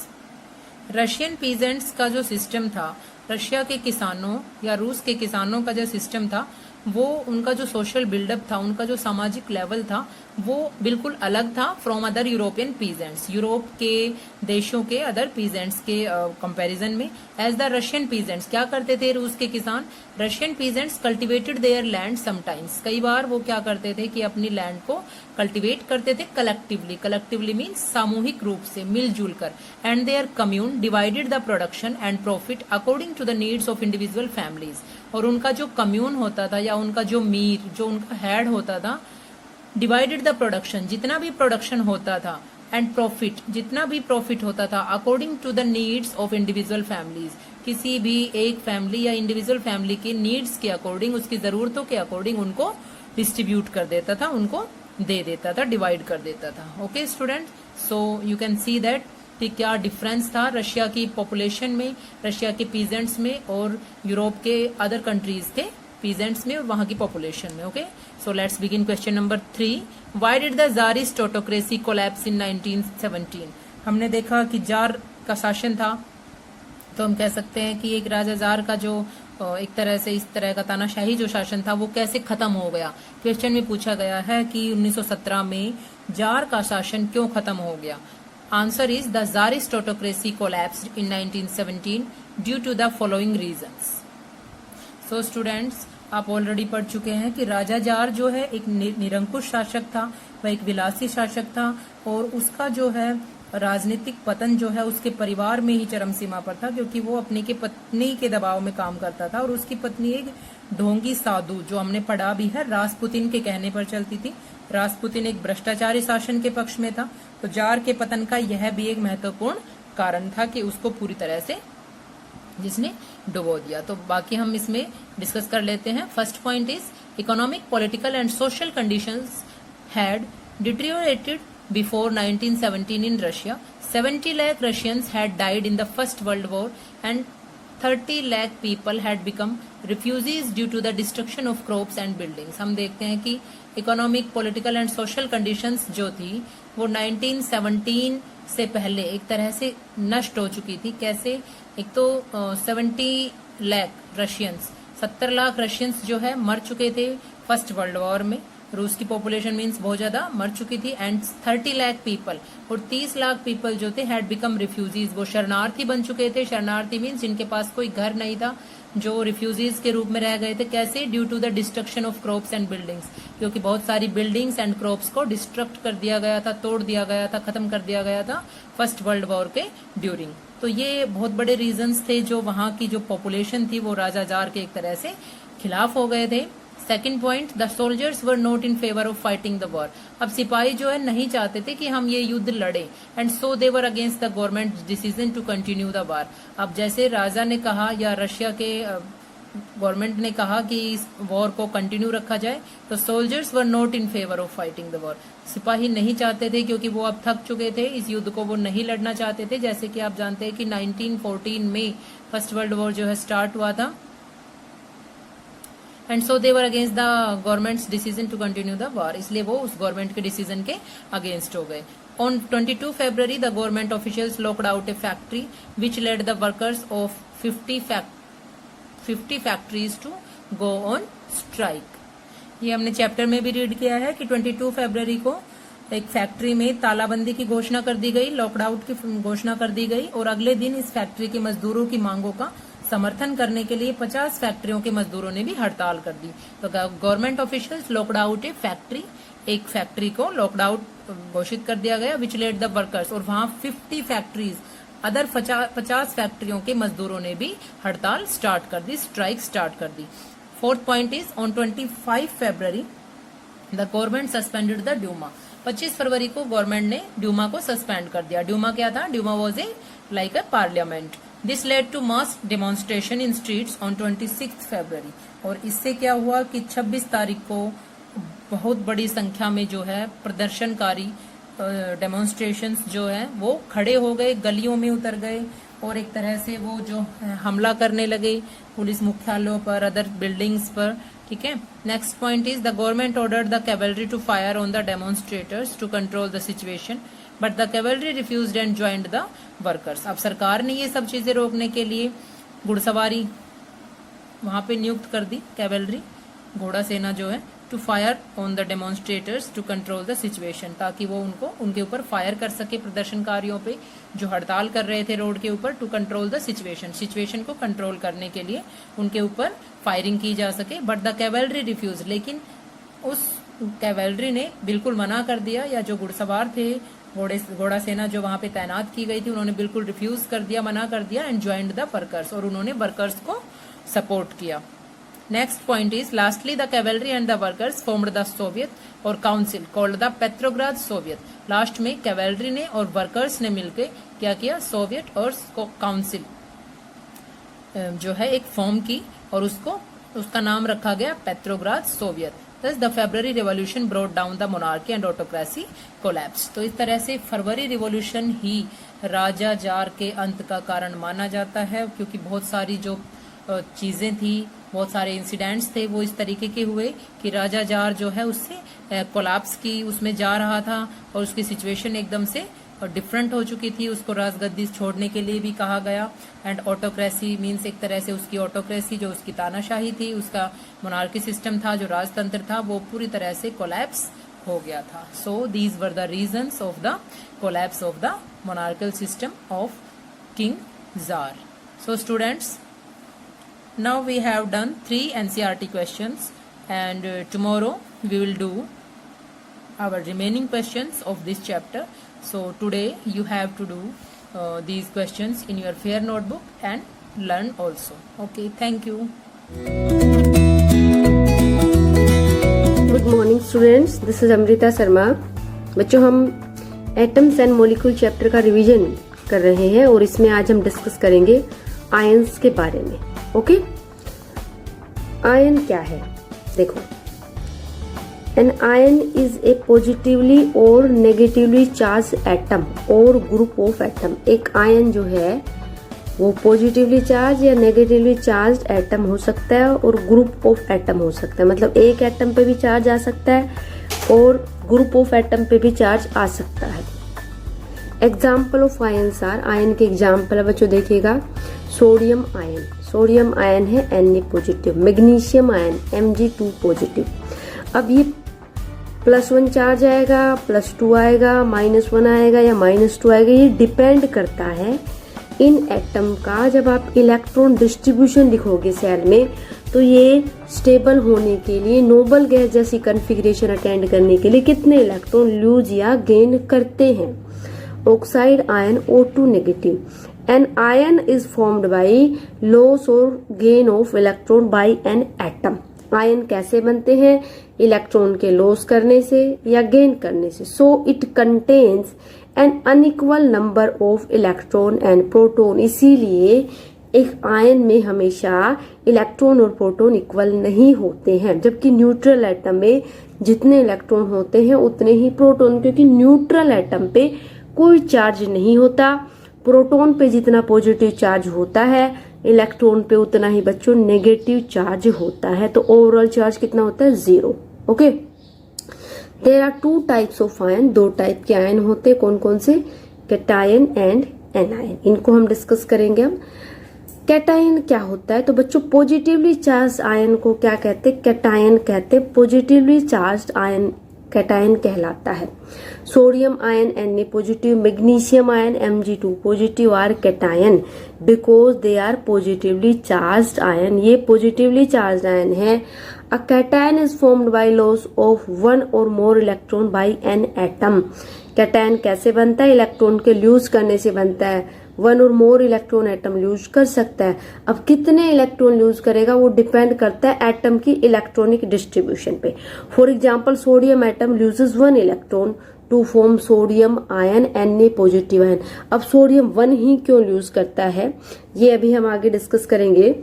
Russian peasants का जो system था, Russia के किसानों या रूस के किसानों का जो सिस्टम था, वो उनका जो सोशल बिल्डअप था, उनका जो सामाजिक लेवल था, वो बिल्कुल अलग था from other European peasants, Europe के देशों के अदर पीजेंट्स के कंपैरिजन में. एज द रशियन पीजेंट्स, क्या करते थे रूस के किसान? Russian peasants cultivated there land sometimes, कई बार वो क्या करते थे कि अपनी लैंड को कल्टिवेट करते थे कलेक्टिवली. कलेक्टिवली मीन्स सामूहिक रूप से, मिलजुल कर. And their commune divided the production and profit according to the needs of individual families. और उनका जो कम्यून होता था या उनका जो मीर, जो उनका हेड होता था, डिवाइडेड द प्रोडक्शन, जितना भी प्रोडक्शन होता था, एंड प्रॉफिट, जितना भी प्रॉफिट होता था, according to the needs of individual families, किसी भी एक फैमिली या इंडिविजुअल फैमिली की नीड्स के अकॉर्डिंग, उसकी जरूरतों के अकॉर्डिंग उनको डिस्ट्रीब्यूट कर देता था, उनको दे देता था, डिवाइड कर देता था. Okay student, so you can see that कि क्या डिफरेंस था रशिया की पॉपुलेशन में, रशिया के पीजेंट्स में और यूरोप के अदर कंट्रीज के पीजेंट्स में और वहां की पॉपुलेशन में. Okay, so let's begin question number 3. Why did the tsarist autocracy collapse इन 1917? हमने देखा कि जार का शासन था, तो हम कह सकते हैं कि एक राजा जार का जो एक तरह से इस तरह का तानाशाही जो शासन था वो कैसे खत्म हो गया. क्वेश्चन में पूछा गया है कि 1917 में जार का शासन क्यों खत्म हो गया. Answer is the tsarist autocracy collapsed in 1917 due to the following reasons. So students, आप ऑलरेडी पढ़ चुके हैं कि राजा जार जो है एक निरंकुश शासक था, वह एक विलासी शासक था और उसका जो है राजनीतिक पतन जो है उसके परिवार में ही चरम सीमा पर था, क्योंकि वो अपनी के पत्नी के दबाव में काम करता था और उसकी पत्नी एक ढोंगी साधु, जो हमने पढ़ा भी है, रासपुतिन के कहने पर चलती थी. रासपुतिन एक भ्रष्टाचारी शासन के पक्ष में था, तो जार के पतन का यह भी एक महत्वपूर्ण कारण था कि उसको पूरी तरह से जिसने डुबो दिया. तो बाकी हम इसमें डिस्कस कर लेते हैं. First point is economic, political and social conditions had deteriorated before 1917 in Russia. 70 lakh Russians had died in the First World War and 30 lakh people had become refugees due to the destruction of crops and buildings. हम देखते हैं कि economic, political and social conditions जो थी वो 1917 से पहले एक तरह से नष्ट हो चुकी थी. कैसे? एक तो 70 लाख रशियंस, 70 लाख रशियंस जो है मर चुके थे फर्स्ट वर्ल्ड वॉर में। रूस की पॉपुलेशन मीन्स बहुत ज्यादा मर चुकी थी। एंड 30 लाख पीपल, और 30 लाख पीपल जो थे हैड बिकम रिफ्यूजीज, वो शरणार्थी बन चुके थे। शरणार्थी मीन्स जिनके पास कोई घर नहीं था, जो रिफ्यूजीज के रूप में रह गए थे। कैसे? Due to the destruction of crops and buildings, क्योंकि बहुत सारी बिल्डिंग्स एंड क्रॉप्स को डिस्ट्रक्ट कर दिया गया था, तोड़ दिया गया था, खत्म कर दिया गया था फर्स्ट वर्ल्ड वॉर के ड्यूरिंग। तो ये बहुत बड़े रीजंस थे जो वहां की जो पॉपुलेशन थी वो राजा जार के एक तरह से खिलाफ हो गए थे। Second point, the soldiers were not in favour of fighting the war. अब सिपाही जो है नहीं चाहते थे कि हम ये युद्ध लड़े, and so they were against the government decision to continue the war. अब जैसे राजा ने कहा या रशिया के गवर्नमेंट ने कहा कि इस वॉर को कंटिन्यू रखा जाए, तो soldiers were not in favour of fighting the war. सिपाही नहीं चाहते थे क्योंकि वो अब थक चुके थे, इस युद्ध को वो नहीं लड़ना चाहते थे। जैसे कि आप जानते हैं कि 1914 में फर्स्ट वर्ल्ड वॉर जो है स्टार्ट हुआ था, and so they were against the government's decision to continue the war, इसलिए वो उस गवर्नमेंट के डिसीजन के अगेंस्ट हो गए। On 22 February, the government officials locked out a factory which led the workers of 50 factories to go on strike. ये हमने chapter में भी रीड किया है कि 22 फरवरी को एक फैक्ट्री में तालाबंदी की घोषणा कर दी गई, लॉकडाउन की घोषणा कर दी गई, और अगले दिन इस फैक्ट्री के मजदूरों की मांगों का समर्थन करने के लिए 50 फैक्ट्रियों के मजदूरों ने भी हड़ताल कर दी। तो गवर्नमेंट ऑफिशियल्स लॉकड आउट ए फैक्ट्री, एक फैक्ट्री को लॉकडाउन घोषित कर दिया गया, विच लेड द वर्कर्स, और वहां 50 फैक्ट्रीज अदर 50 फैक्ट्रियों के मजदूरों ने भी हड़ताल स्टार्ट कर दी, स्ट्राइक स्टार्ट कर दी। Fourth point is on 25 February the government suspended the Duma. 25 फरवरी को गवर्नमेंट ने ड्यूमा को सस्पेंड कर दिया। ड्यूमा क्या था? Duma was a like a parliament. This led to mass demonstration in streets on 26 February, और इससे क्या हुआ कि 26 तारीख को बहुत बड़ी संख्या में जो है प्रदर्शनकारी डेमोन्स्ट्रेशंस जो है वो खड़े हो गए, गलियों में उतर गए, और एक तरह से वो जो हमला करने लगे पुलिस मुख्यालयों पर, अदर बिल्डिंग्स पर। ठीक है। Next point is the government ordered the cavalry to fire on the demonstrators to control the situation, but the cavalry refused and joined the workers. अब सरकार ने ये सब चीजें रोकने के लिए घुड़सवारी वहां पे नियुक्त कर दी, कैवलरी घोड़ा सेना जो है, to fire on the demonstrators to control the situation, ताकि वो उनके ऊपर फायर कर सके, प्रदर्शनकारियों पे जो हड़ताल कर रहे थे रोड के ऊपर, टू कंट्रोल द सिचुएशन को कंट्रोल करने के लिए उनके ऊपर फायरिंग की जा सके। बट द कैवलरी रिफ्यूज, लेकिन उस कैवलरी ने बिल्कुल मना कर दिया, या जो घुड़सवार थे, घोड़ा सेना जो वहां पे तैनात की गई थी, उन्होंने बिल्कुल रिफ्यूज कर दिया, मना कर दिया, एंड ज्वाइंड द वर्कर्स, और उन्होंने वर्कर्स को सपोर्ट किया। Next point is lastly the cavalry and the workers formed the soviet or council called the Petrograd Soviet. Last में कैवलरी ने और वर्कर्स ने मिलकर क्या किया? सोवियत और काउंसिल जो है एक फॉर्म की, और उसका नाम रखा गया Petrograd Soviet. Thus the February Revolution brought down the monarchy and autocracy collapsed. तो इस तरह से फरवरी रिवॉल्यूशन ही राजा जार के अंत का कारण माना जाता है, क्योंकि बहुत सारी जो चीजें थी, बहुत सारे इंसिडेंट्स थे, वो इस तरीके के हुए कि राजा जार जो है उससे कोलैप्स की उसमें जा रहा था, और उसकी सिचुएशन एकदम से डिफरेंट हो चुकी थी। उसको राजगद्दी छोड़ने के लिए भी कहा गया, एंड ऑटोक्रेसी मीन्स एक तरह से उसकी ऑटोक्रेसी जो उसकी तानाशाही थी, उसका मोनार्की सिस्टम था, जो राजतंत्र था, वो पूरी तरह से कोलैप्स हो गया था। So these were the reasons of the collapse of the monarchal system of king jar. So students, now we have done 3 NCERT questions, and tomorrow we will do our remaining questions of this chapter. So today you have to do these questions in your fair notebook and learn also. Okay, thank you. Good morning students, this is Amrita Sharma. बच्चों, हम atoms and molecule chapter का revision कर रहे हैं, और इसमें आज हम डिस्कस करेंगे आयंस के बारे में। ओके, आयन क्या है? देखो, an ion is a positively और नेगेटिवली चार्ज एटम और ग्रुप ऑफ एटम। एक आयन जो है वो पॉजिटिवली चार्ज या नेगेटिवली चार्ज एटम हो सकता है, और ग्रुप ऑफ एटम हो सकता है। मतलब एक एटम पे भी चार्ज आ सकता है और ग्रुप ऑफ एटम पे भी चार्ज आ सकता है। Example of ions are, ion के एग्जाम्पल है बच्चों देखिएगा, सोडियम आयन, सोडियम आयन है Na positive, magnesium ion Mg2 positive. अब ये +1 चार्ज आएगा, +2 आएगा, -1 आएगा या -2 आएगा, ये डिपेंड करता है इन एटम का। जब आप इलेक्ट्रॉन डिस्ट्रीब्यूशन लिखोगे सेल में, तो ये स्टेबल होने के लिए, नोबल गैस जैसी कॉन्फ़िगरेशन अटेंड करने के लिए कितने इलेक्ट्रॉन लूज या गेन करते हैं। Oxide ion O2 negative, an ion is formed by loss or gain of electron by an atom. Ion कैसे बनते हैं, इलेक्ट्रॉन के लॉस करने से या गेन करने से। So it contains an unequal number of electron and proton, इसीलिए एक आयन में हमेशा इलेक्ट्रॉन और प्रोटॉन इक्वल नहीं होते हैं, जबकि न्यूट्रल एटम में जितने इलेक्ट्रॉन होते हैं उतने ही प्रोटॉन, क्योंकि न्यूट्रल एटम पे कोई चार्ज नहीं होता। प्रोटॉन पे जितना पॉजिटिव चार्ज होता है, इलेक्ट्रॉन पे उतना ही बच्चों नेगेटिव चार्ज होता है। तो ओवरऑल चार्ज कितना होता है, 0। Okay, there are 2 types of ion, 2 type के आयन होते हैं, कौन कौन से, कैटायन एंड एनायन। इनको हम डिस्कस करेंगे अब। कैटायन क्या होता है, तो बच्चों पॉजिटिवली चार्ज आयन को क्या कहते हैं, कैटायन कहते हैं। पॉजिटिवली चार्ज आयन कैटायन कहलाता है। Sodium ion Na positive, magnesium ion Mg2 positive are cation because they are positively charged ion, ये पॉजिटिवली चार्ज्ड आयन है। A cation is formed by loss of 1 और more electron by an atom. Cation कैसे बनता है, electron के loose करने से बनता है। 1 और मोर इलेक्ट्रॉन एटम लूज कर सकता है। अब कितने इलेक्ट्रॉन लूज करेगा वो डिपेंड करता है एटम की इलेक्ट्रॉनिक डिस्ट्रीब्यूशन पे। For example sodium atom loses 1 electron to form sodium ion Na positive ion. अब सोडियम 1 ही क्यों लूज करता है, ये अभी हम आगे डिस्कस करेंगे।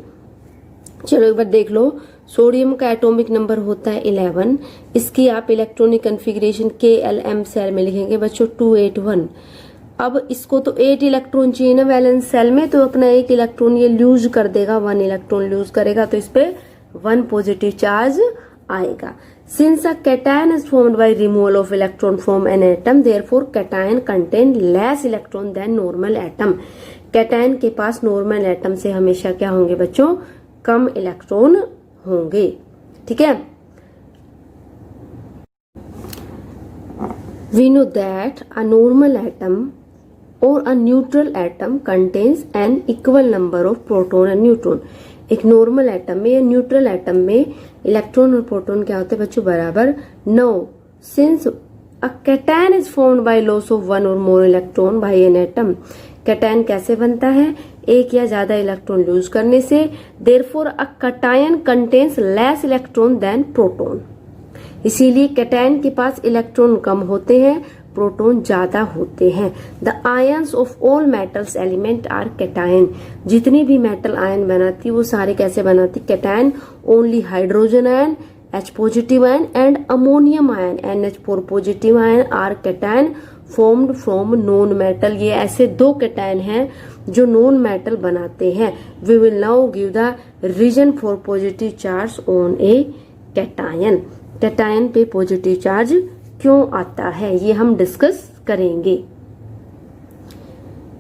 चलो एक बार देख लो, सोडियम का एटॉमिक नंबर होता है 11। इसकी आप इलेक्ट्रॉनिक कॉन्फ़िगरेशन KLM सेल में लिखेंगे बच्चों 281। अब इसको तो 8 इलेक्ट्रॉन चाहिए ना वैलेंस सेल में, तो अपना 1 इलेक्ट्रॉन ये लूज कर देगा, 1 इलेक्ट्रॉन लूज करेगा, तो इस पे 1 पॉजिटिव चार्ज आएगा। Since a cation is formed by removal of electron from an atom, therefore cation contain less electron than normal atom. Cation के पास नॉर्मल एटम से हमेशा क्या होंगे बच्चों, कम इलेक्ट्रॉन होंगे। ठीक है, we know that a normal atom or a neutral atom contains an equal number of proton and neutron। एक नॉर्मल एटम में या न्यूट्रल एटम में इलेक्ट्रॉन और प्रोटॉन क्या होते हैं बच्चों, बराबर 9। Since a cation is formed by loss of 1 और more electron by an atom. Cation कैसे बनता है, 1 या ज्यादा इलेक्ट्रॉन लूज करने से। Therefore a cation contains less electron than proton, इसीलिए कैटायन के पास इलेक्ट्रॉन कम होते हैं, प्रोटॉन ज्यादा होते हैं। The ions of all metals element are cation. जितनी भी मेटल आयन बनाती वो सारे कैसे बनाती, cation. Only hydrogen ion H positive ion and ammonium ion NH4 positive ion are cation formed from non metal. ये ऐसे 2 कैटायन हैं जो नॉन मेटल बनाते हैं। We will now give the reason for positive charge on a cation. Cation पे positive charge क्यों आता है ये हम डिस्कस करेंगे।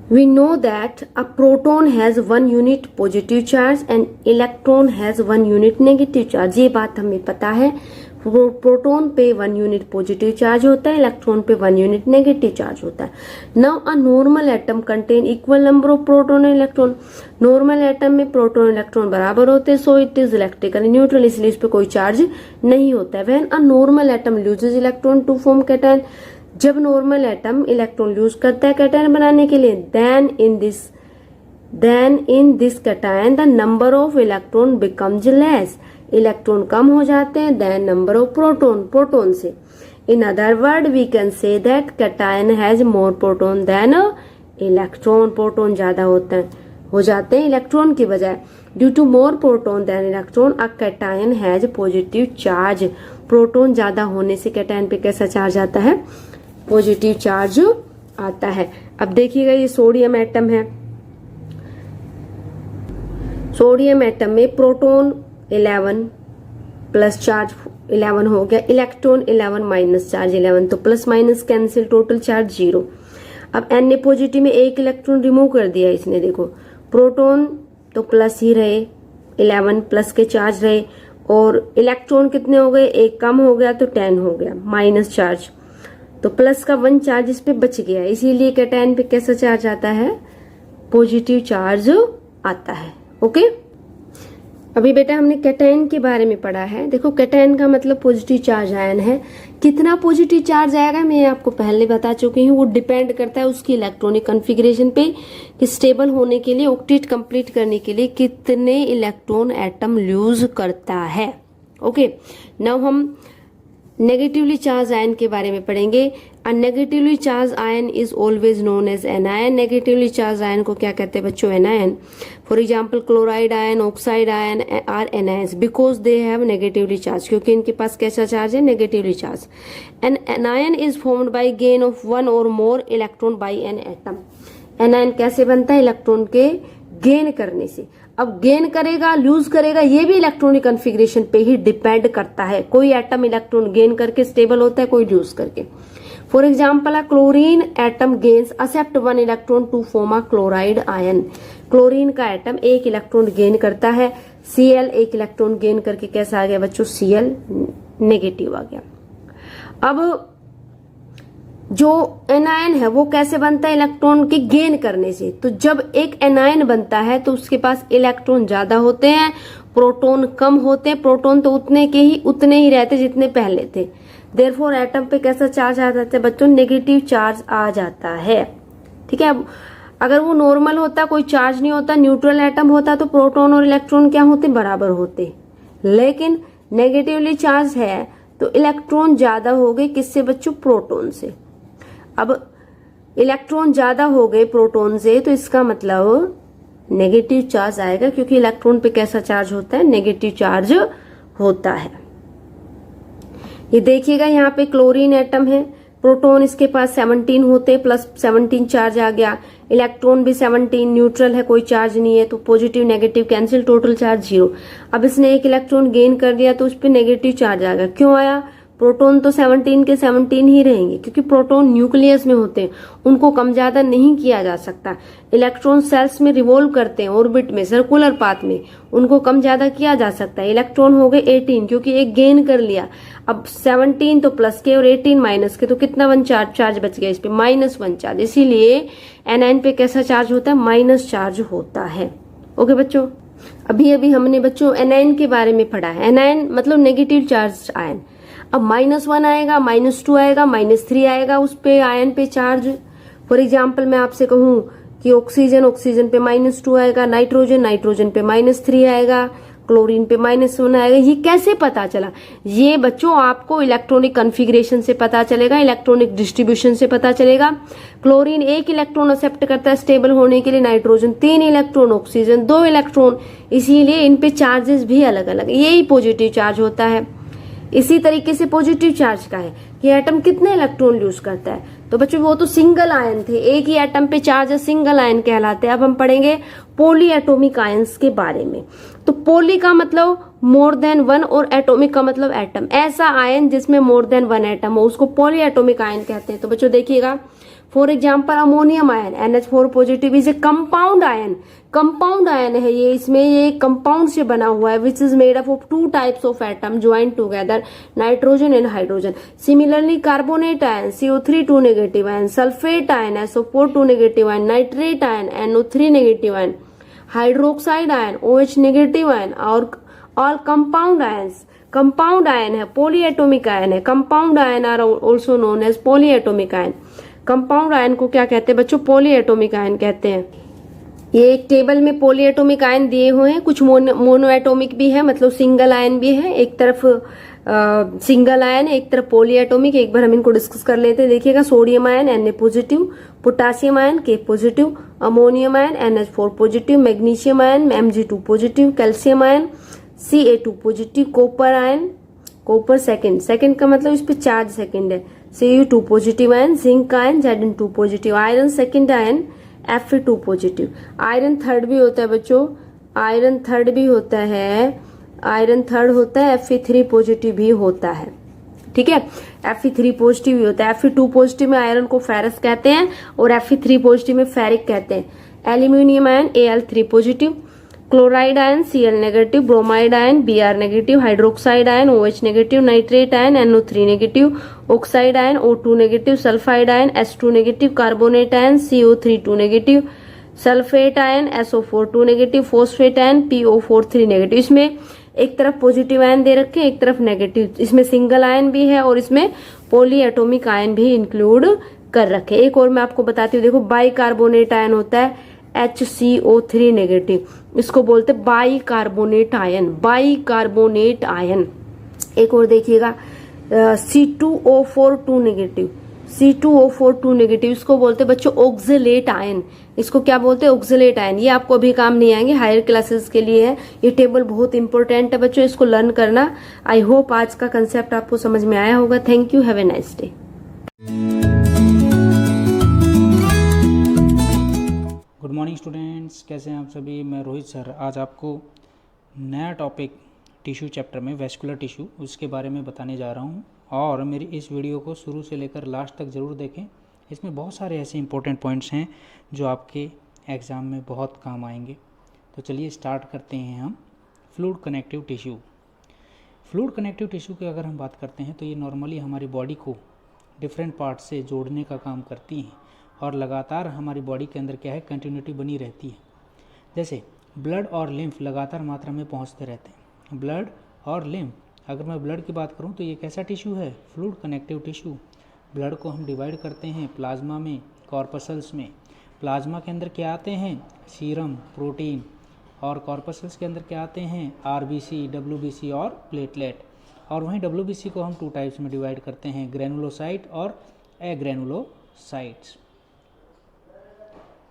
We know that a proton has 1 unit positive charge and electron has 1 unit negative charge। ये बात हमें पता है। प्रोटॉन पे 1 यूनिट पॉजिटिव चार्ज होता है, इलेक्ट्रॉन पे 1 यूनिट नेगेटिव चार्ज होता है। Now a normal atom contain equal number of proton and electron. Normal atom में प्रोटॉन इलेक्ट्रॉन बराबर होते हैं, so it is electrically neutral, इसलिए इस पे कोई चार्ज नहीं होता है। When a normal atom loses electron to form cation, जब नॉर्मल एटम इलेक्ट्रॉन लूज करता है कैटायन बनाने के लिए, then in this cation the number of electron becomes less. Electron कम हो जाते हैं देन नंबर ऑफ प्रोटॉन से। In other word we can say that cation has more proton than electron. Proton ज्यादा हो जाते हैं इलेक्ट्रॉन की बजाय। Due to more proton than electron a cation has positive charge. Proton ज्यादा होने से कैटायन पे कैसा चार्ज आता है, पॉजिटिव चार्ज आता है। अब देखिएगा ये सोडियम एटम है। सोडियम एटम में प्रोटॉन 11 प्लस चार्ज 11 हो गया, इलेक्ट्रॉन 11 माइनस चार्ज 11, तो plus minus cancel, total charge 0। अब Na पॉजिटिव में एक इलेक्ट्रॉन रिमूव कर दिया इसने, देखो प्रोटॉन तो प्लस ही रहे, 11 प्लस के चार्ज रहे, और इलेक्ट्रॉन कितने हो गए, एक कम हो गया तो 10 हो गया, माइनस चार्ज, तो प्लस का 1 चार्ज इस पे बच गया, इसीलिए कैटायन पे कैसा चार्ज आता है, पॉजिटिव चार्ज आता है। ओके, अभी बेटा हमने कैटायन के बारे में पढ़ा है। देखो कैटायन का मतलब पॉजिटिव चार्ज आयन है। कितना पॉजिटिव चार्ज आएगा मैं आपको पहले बता चुकी हूँ, वो डिपेंड करता है उसकी इलेक्ट्रॉनिक कॉन्फ़िगरेशन पे कि स्टेबल होने के लिए, ऑक्टेट कंप्लीट करने के लिए कितने इलेक्ट्रॉन एटम लूज करता है। ओके, नाउ हम नेगेटिवली चार्ज आयन के बारे में पढ़ेंगे। A negatively charge ion is always known as anion. Negatively charge ion को क्या कहते हैं बच्चों, anion. For example chloride ion, oxide ion are anions because they have negatively charge, क्योंकि इनके पास कैसा चार्ज है, negatively charge. An anion is formed by gain of 1 और more electron by an atom. Anion कैसे बनता है, इलेक्ट्रॉन के गेन करने से। अब गेन करेगा, लूज करेगा, ये भी इलेक्ट्रॉनिक कॉन्फ़िगरेशन पे ही डिपेंड करता है। कोई एटम इलेक्ट्रॉन गेन करके स्टेबल होता है, कोई लूज करके। For example, chlorine atom gains accept 1 electron to form a chloride ion. Chlorine का एटम एक इलेक्ट्रॉन गेन करता है, Cl एक इलेक्ट्रॉन गेन करके कैसा आ गया बच्चों, Cl नेगेटिव आ गया। अब जो एनायन है वो कैसे बनता है, इलेक्ट्रॉन के गेन करने से। तो जब एक एनायन बनता है तो उसके पास इलेक्ट्रॉन ज्यादा होते हैं, प्रोटॉन कम होते हैं। प्रोटॉन तो उतने ही रहते जितने पहले थे। देयरफॉर एटम पे कैसा चार्ज आ जाता है बच्चों, नेगेटिव चार्ज आ जाता है। ठीक है, अब अगर वो नॉर्मल होता, कोई चार्ज नहीं होता, न्यूट्रल एटम होता, तो प्रोटॉन और इलेक्ट्रॉन क्या होते, बराबर होते। लेकिन नेगेटिवली चार्ज है तो इलेक्ट्रॉन ज्यादा हो गए, किससे बच्चों, प्रोटॉन से। अब इलेक्ट्रॉन ज्यादा हो गए प्रोटॉन से, तो इसका मतलब नेगेटिव चार्ज आएगा, क्योंकि इलेक्ट्रॉन पे कैसा चार्ज होता है, नेगेटिव चार्ज होता है। ये देखिएगा यहाँ पे क्लोरीन एटम है, प्रोटॉन इसके पास 17 होते, प्लस 17 चार्ज आ गया, इलेक्ट्रॉन भी 17, न्यूट्रल है, कोई चार्ज नहीं है, तो positive negative cancel, total charge 0। अब इसने एक इलेक्ट्रॉन गेन कर दिया तो उस पर नेगेटिव चार्ज आ गया। क्यों आया, प्रोटॉन तो 17 के 17 ही रहेंगे, क्योंकि प्रोटॉन न्यूक्लियस में होते हैं, उनको कम ज्यादा नहीं किया जा सकता। इलेक्ट्रॉन सेल्स में रिवॉल्व करते हैं, ऑर्बिट में, सर्कुलर पाथ में, उनको कम ज्यादा किया जा सकता है। इलेक्ट्रॉन हो गए 18, क्योंकि एक गेन कर लिया। अब 17 तो प्लस के और 18 माइनस के, तो कितना 1 चार्ज बच गया, इस पे -1 चार्ज। इसीलिए एनायन पे कैसा चार्ज होता है, माइनस चार्ज होता है। ओके बच्चों, अभी हमने बच्चों एनायन के बारे में पढ़ा है। एनायन मतलब नेगेटिव चार्ज आयन। अब -1 आएगा, -2 आएगा, -3 आएगा उस पे आयन पे चार्ज। फॉर एग्जाम्पल मैं आपसे कहूं कि ऑक्सीजन पे -2 आएगा, नाइट्रोजन पे -3 आएगा, क्लोरीन पे -1 आएगा। ये कैसे पता चला, ये बच्चों आपको इलेक्ट्रॉनिक कॉन्फ़िगरेशन से पता चलेगा, इलेक्ट्रॉनिक डिस्ट्रीब्यूशन से पता चलेगा। क्लोरीन एक इलेक्ट्रॉन एक्सेप्ट करता है स्टेबल होने के लिए, नाइट्रोजन 3 इलेक्ट्रॉन, ऑक्सीजन 2 इलेक्ट्रॉन, इसीलिए इन पे चार्जेस भी अलग अलग। यही पॉजिटिव चार्ज होता है। इसी तरीके से पॉजिटिव चार्ज का है कि एटम कितने इलेक्ट्रॉन लूज करता है। तो बच्चों वो तो सिंगल आयन थे, एक ही एटम पे चार्ज सिंगल आयन कहलाते हैं। अब हम पढ़ेंगे पॉली एटॉमिक आयंस के बारे में। तो पॉली का मतलब मोर देन 1 और एटॉमिक का मतलब एटम। ऐसा आयन जिसमें मोर देन 1 एटम हो उसको पॉली एटॉमिक आयन कहते हैं। तो बच्चों देखिएगा, for example ammonium ion NH4 positive is a compound ion. Compound ion है ये, इसमें ये कंपाउंड से बना हुआ है, which is made up of 2 types of atom joint together, nitrogen and hydrogen. Similarly carbonate ion CO3 2 negative ion, sulphate ion SO4 2 negative ion, nitrate ion NO3 negative ion, hydroxide ion OH negative ion, और all compound ions. Compound ion है, poly atomic ion है। Compound ion are also known as polyatomic ion. Compound ion को क्या कहते हैं बच्चों, poly atomic ion कहते हैं। ये एक टेबल में पॉली एटॉमिक आयन दिए हुए हैं, कुछ मोनो एटॉमिक भी है, मतलब सिंगल आयन भी है। एक तरफ सिंगल आयन, एक तरफ पॉली एटॉमिक। एक बार हम इनको डिस्कस कर लेते हैं। देखिएगा, sodium ion Na positive, potassium ion K positive, ammonium ion NH4 positive, magnesium ion Mg2 positive, calcium ion Ca2 positive, copper ion, copper second का मतलब इस पे चार्ज सेकंड है, Cu2 positive ion, zinc ion Zn2 positive, iron second ion Fe2 positive. Iron third भी होता है बच्चों, iron third भी होता है, आयरन थर्ड होता है, Fe3 पॉजिटिव भी होता है। ठीक है। Fe3 पॉजिटिव ही होता है। Fe2 पॉजिटिव में आयरन को फेरस कहते हैं और Fe3 पॉजिटिव में फेरिक कहते हैं। Aluminium ion Al3 positive, chloride ion Cl negative, bromide ion Br negative, hydroxide ion OH negative, nitrate ion NO3 negative, oxide ion O2 negative, sulphide ion H2 negative, carbonate ion CO3 negative, sulphate ion SO4 negative, phosphate ion PO4 negative. इसमें एक तरफ positive ion दे रखे हैं, एक तरफ negative. इसमें single ion भी है और इसमें पॉली एटॉमिक आयन भी इंक्लूड कर रखे। एक और मैं आपको बताती हूँ, देखो बाइकार्बोनेट आयन होता है HCO3 नेगेटिव, इसको बोलते हैं बाइकार्बोनेट आयन, बाइकार्बोनेट आयन। एक और देखिएगा C2O4 नेगेटिव, C2O4 नेगेटिव, इसको बोलते हैं बच्चों ऑक्जेलेट आयन। इसको क्या बोलते हैं? Oxalate ion. ये आपको अभी काम नहीं आएंगे, हायर क्लासेस के लिए है। ये टेबल बहुत इंपॉर्टेंट है बच्चों, इसको लर्न करना। आई होप आज का कंसेप्ट आपको समझ में आया होगा। Thank you, have a nice day. Good morning students, कैसे हैं आप सभी। मैं रोहित सर आज आपको नया टॉपिक टिश्यू चैप्टर में वेस्कुलर टिश्यू उसके बारे में बताने जा रहा हूं। और मेरी इस वीडियो को शुरू से लेकर लास्ट तक ज़रूर देखें। इसमें बहुत सारे ऐसे इंपॉर्टेंट पॉइंट्स हैं जो आपके एग्ज़ाम में बहुत काम आएंगे। तो चलिए स्टार्ट करते हैं हम। Fluid connective tissue. Fluid connective tissue की अगर हम बात करते हैं तो ये नॉर्मली हमारी बॉडी को डिफरेंट पार्ट से जोड़ने का काम करती हैं और लगातार हमारी बॉडी के अंदर क्या है, कंटिन्यूटी बनी रहती है। जैसे ब्लड और लिम्फ लगातार मात्रा में पहुंचते रहते हैं। ब्लड और लिम्फ, अगर मैं ब्लड की बात करूं तो ये कैसा टिश्यू है? Fluid connective tissue. ब्लड को हम डिवाइड करते हैं प्लाज्मा में, कॉर्पसल्स में। प्लाज्मा के अंदर क्या आते हैं? Serum, protein. और कॉर्पसल्स के अंदर क्या आते हैं? RBC, WBC और प्लेटलेट। और वहीं WBC को हम 2 टाइप्स में डिवाइड करते हैं, ग्रेनुलोसाइट और एग्रेनुलोसाइट्स।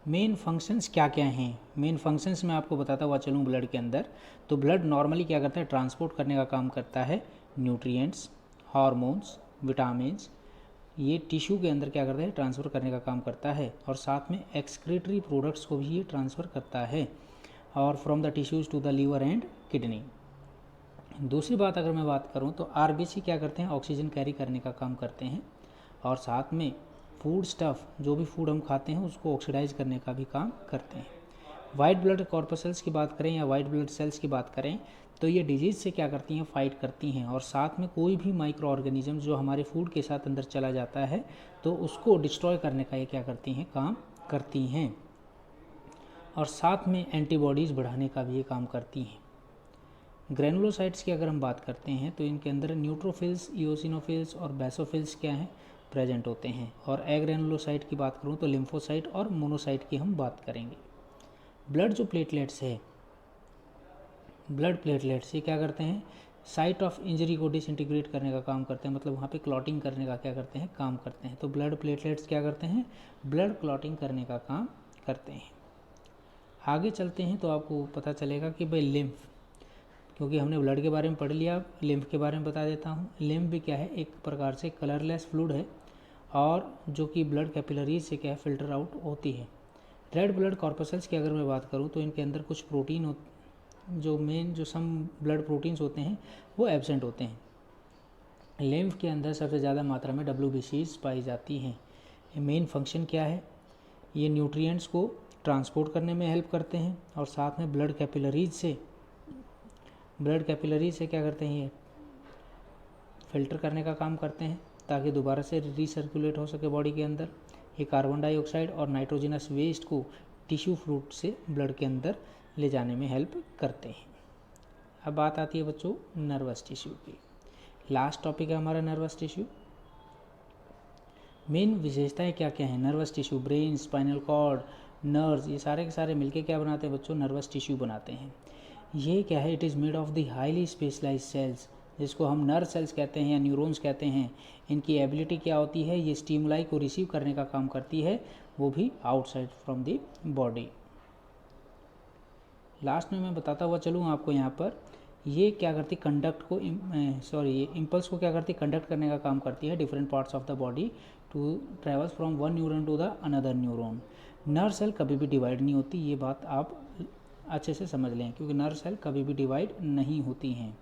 मेन फंक्शंस क्या क्या हैं? मेन फंक्शंस मैं आपको बताता हुआ चलूँ ब्लड के अंदर। तो ब्लड नॉर्मली क्या करता है? ट्रांसपोर्ट करने का काम करता है न्यूट्रिएंट्स, हार्मोन्स, विटामिन्स। ये टिश्यू के अंदर क्या करता है? ट्रांसफ़र करने का काम करता है। और साथ में एक्सक्रीटरी प्रोडक्ट्स को भी ये ट्रांसफ़र करता है, और from the tissues to the liver and kidney. दूसरी बात अगर मैं बात करूँ तो RBC क्या करते हैं? ऑक्सीजन कैरी करने का काम करते हैं। और साथ में फूड स्टफ़, जो भी फूड हम खाते हैं उसको ऑक्सीडाइज करने का भी काम करते हैं। वाइट ब्लड कॉर्पसल्स की बात करें या वाइट ब्लड सेल्स की बात करें तो ये डिजीज़ से क्या करती हैं? फाइट करती हैं। और साथ में कोई भी माइक्रो ऑर्गेनिज्म जो हमारे फूड के साथ अंदर चला जाता है तो उसको डिस्ट्रॉय करने का ये क्या करती हैं? काम करती हैं। और साथ में एंटीबॉडीज़ बढ़ाने का भी ये काम करती हैं। ग्रेनुलोसाइट्स की अगर हम बात करते हैं तो इनके अंदर न्यूट्रोफिल्स, इओसिनोफिल्स और बेसोफिल्स क्या हैं? प्रेजेंट होते हैं। और एग्रेनुलोसाइट की बात करूं तो लिम्फोसाइट और मोनोसाइट की हम बात करेंगे। ब्लड जो प्लेटलेट्स है, ब्लड प्लेटलेट्स ये क्या करते हैं? साइट ऑफ इंजरी को डिसइंटीग्रेट करने का काम करते हैं, मतलब वहाँ पे क्लॉटिंग करने का क्या करते हैं? काम करते हैं। तो ब्लड प्लेटलेट्स क्या करते हैं? ब्लड क्लॉटिंग करने का काम करते हैं। आगे चलते हैं तो आपको पता चलेगा कि भाई लिम्फ, क्योंकि हमने ब्लड के बारे में पढ़ लिया, लिम्फ के बारे में बता देता हूँ। लिम्फ भी क्या है? एक प्रकार से कलरलेस फ्लूइड है और जो कि ब्लड कैपिलरीज से क्या है? फिल्टर आउट होती है। रेड ब्लड कॉर्पसल्स की अगर मैं बात करूँ तो इनके अंदर कुछ प्रोटीन जो मेन जो सम ब्लड प्रोटीन्स होते हैं वो एब्सेंट होते हैं। लिम्फ के अंदर सबसे ज़्यादा मात्रा में WBCs पाई जाती हैं। मेन फंक्शन क्या है? ये न्यूट्रिएंट्स को ट्रांसपोर्ट करने में हेल्प करते हैं और साथ में ब्लड कैपिलरीज से क्या करते हैं? ये फिल्टर करने का काम करते हैं ताकि दोबारा से रिसर्कुलेट हो सके बॉडी के अंदर। ये कार्बन डाइऑक्साइड और नाइट्रोजनस वेस्ट को टिश्यू फ्लूइड से ब्लड के अंदर ले जाने में हेल्प करते हैं। अब बात आती है बच्चों नर्वस टिश्यू की। लास्ट टॉपिक है हमारा नर्वस टिश्यू। मेन विशेषताएं क्या क्या हैं nervous tissue? Brain, spinal cord, nerves, ये सारे के सारे मिलके क्या बनाते हैं बच्चों? नर्वस टिश्यू बनाते हैं। ये क्या है? It is made of the highly specialise cells, जिसको हम नर्व सेल्स कहते हैं या न्यूरॉन्स कहते हैं। इनकी एबिलिटी क्या होती है? ये स्टिमुलाई को रिसीव करने का काम करती है, वो भी outside from the body. Last में मैं बताता हुआ चलूँ आपको यहाँ पर, ये क्या करती? ये इम्पल्स को क्या करती? कंडक्ट करने का काम करती है different parts of the body to travels from one neuron to the another neuron. Nerve cell कभी भी डिवाइड नहीं होती, ये बात आप अच्छे से समझ लें, क्योंकि नर्व सेल कभी भी डिवाइड नहीं होती हैं।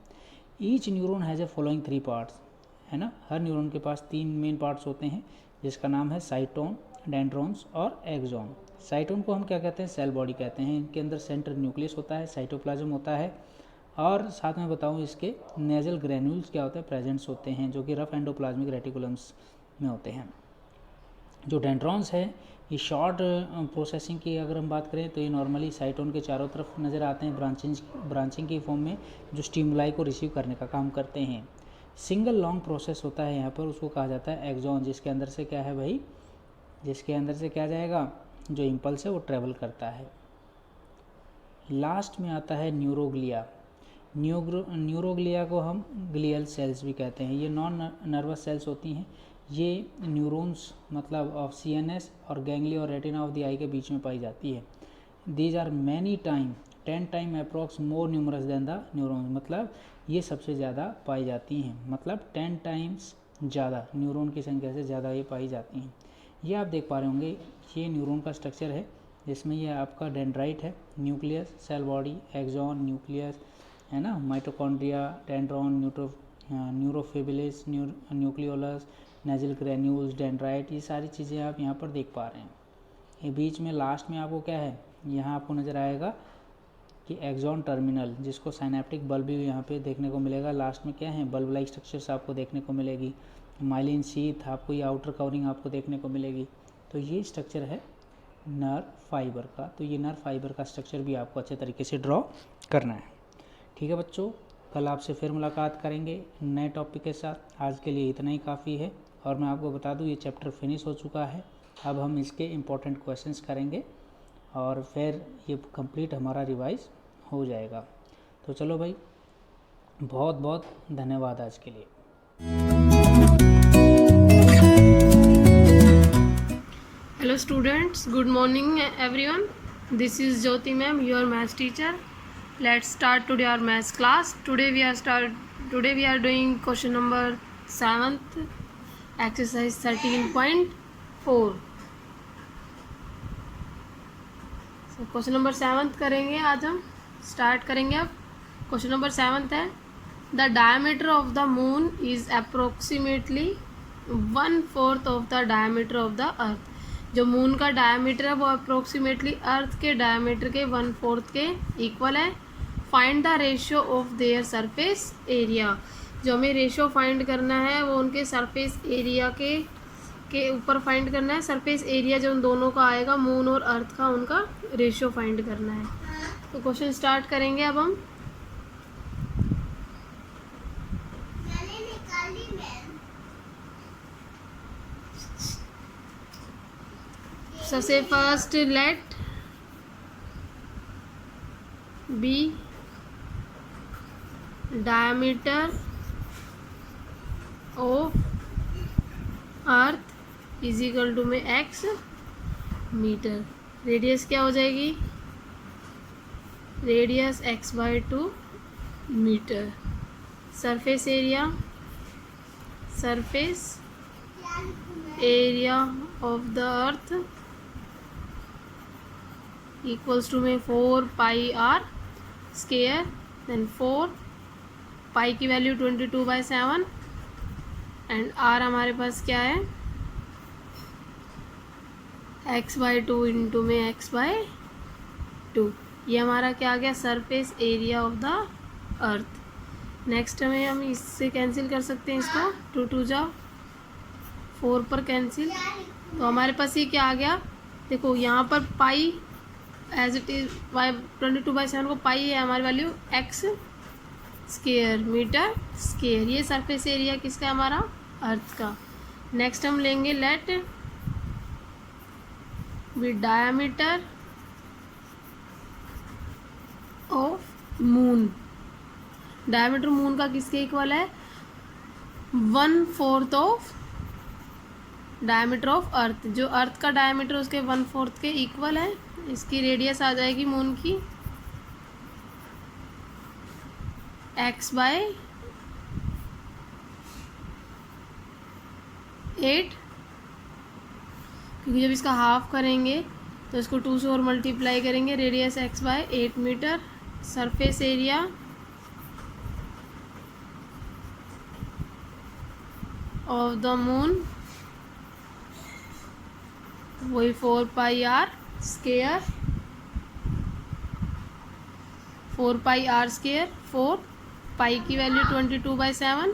Each neuron has a following 3 parts. है ना। हर न्यूरॉन के पास 3 मेन पार्ट्स होते हैं जिसका नाम है साइटोन, डेंड्रॉन्स और एक्सॉन। साइटोन को हम क्या कहते हैं, सेल बॉडी कहते हैं। इनके अंदर सेंट्रल न्यूक्लियस होता है, साइटोप्लाज्म होता है, और साथ में बताऊँ इसके नेजल ग्रेन्यूल्स क्या होते हैं, प्रेजेंट्स होते हैं, जो कि रफ एंडोप्लाज्मिक रेटिकुलम्स में होते हैं। जो डेंड्रॉन्स है ये शॉर्ट प्रोसेसिंग की अगर हम बात करें तो ये नॉर्मली साइटोन के चारों तरफ नज़र आते हैं ब्रांचिंग की फॉर्म में, जो स्टिमुलाई को रिसीव करने का काम करते हैं। सिंगल लॉन्ग प्रोसेस होता है यहाँ पर, उसको कहा जाता है एक्सॉन, जिसके अंदर से क्या है भाई, जिसके अंदर से क्या जाएगा, जो इम्पल्स है वो ट्रेवल करता है। लास्ट में आता है न्यूरोग्लिया। न्यूरोग्लिया को हम ग्लियल सेल्स भी कहते हैं। ये नॉन नर्वस सेल्स होती हैं। ये न्यूरॉन्स मतलब ऑफ CNS और गैंग्लिया और रेटिना ऑफ द आई के बीच में पाई जाती है। These are many time 10 time approx more numerous than the neurons, मतलब ये सबसे ज़्यादा पाई जाती हैं, मतलब 10 टाइम्स ज़्यादा, न्यूरॉन की संख्या से ज़्यादा ये पाई जाती हैं। ये आप देख पा रहे होंगे, ये न्यूरॉन का स्ट्रक्चर है जिसमें ये आपका डेंड्राइट है, nucleus, cell body, axon, nucleus, है ना, mitochondria, dendron, neurofibrils, nucleolus, Nissl granules, dendrite, ये सारी चीज़ें आप यहाँ पर देख पा रहे हैं। ये बीच में लास्ट में आपको क्या है, यहाँ आपको नज़र आएगा कि एक्सॉन टर्मिनल, जिसको साइनेप्टिक बल्ब भी यहाँ पे देखने को मिलेगा। लास्ट में क्या है, बल्ब लाइक स्ट्रक्चर्स आपको देखने को मिलेगी। माइलिन शीथ आपको, ये आउटर कवरिंग आपको देखने को मिलेगी। तो ये स्ट्रक्चर है नर्व फाइबर का। तो ये नर्व फाइबर का स्ट्रक्चर भी आपको अच्छे तरीके से ड्रॉ करना है। ठीक है बच्चों, कल आपसे फिर मुलाकात करेंगे नए टॉपिक के साथ। आज के लिए इतना ही काफ़ी है, और मैं आपको बता दूं ये चैप्टर फिनिश हो चुका है। अब हम इसके इम्पोर्टेंट क्वेश्चंस करेंगे और फिर ये कंप्लीट हमारा रिवाइज हो जाएगा। तो चलो भाई, बहुत बहुत धन्यवाद आज के लिए। Hello students, good morning everyone. This is Jyoti ma'am, your maths teacher. Let's start today our maths class. Today we are doing question number 7th, exercise 13.4. So question number 7th करेंगे आज हम, स्टार्ट करेंगे अब। Question number 7th है, the diameter of the moon is approximately 1/4 of the diameter of the अर्थ। जो moon का diameter है वो अप्रोक्सीमेटली अर्थ के डायमीटर के 1/4 के इक्वल है। Find the ratio of their surface area. जो हमें रेशियो फाइंड करना है वो उनके सरफेस एरिया के ऊपर फाइंड करना है। सरफेस एरिया जो उन दोनों का आएगा, मून और अर्थ का, उनका रेशियो फाइंड करना है। तो क्वेश्चन स्टार्ट करेंगे अब हम। सबसे first let be diameter of earth is equal to में x मीटर। रेडियस क्या हो जाएगी, radius x/2 metre. Surface area of the earth equals to में 4 pi are square, then 4 pi की वैल्यू 22/7 एंड आर हमारे पास क्या है, x/2 इंटू में x/2। ये हमारा क्या आ गया, surface area of the earth. Next में हम इससे कैंसिल कर सकते हैं इसको, 2 2 जा 4 पर कैंसिल, तो हमारे पास ये क्या आ गया, देखो यहाँ पर पाई एज इट इज 22/7 को पाई है हमारी value, x square metre square. ये सरफेस एरिया किसका है, हमारा अर्थ का। नेक्स्ट हम लेंगे let with diameter of moon. Diameter moon का किसके इक्वल है, 1/4 ऑफ डायमीटर ऑफ अर्थ। जो अर्थ का डायमीटर उसके 1/4 के इक्वल है। इसकी रेडियस आ जाएगी मून की x/8, क्योंकि जब इसका हाफ करेंगे तो इसको 2 से और मल्टीप्लाई करेंगे। Radius x/8 metre. Surface area of the moon, वही 4 pi are square, 4 pi are square, 4 pi की वैल्यू 22/7,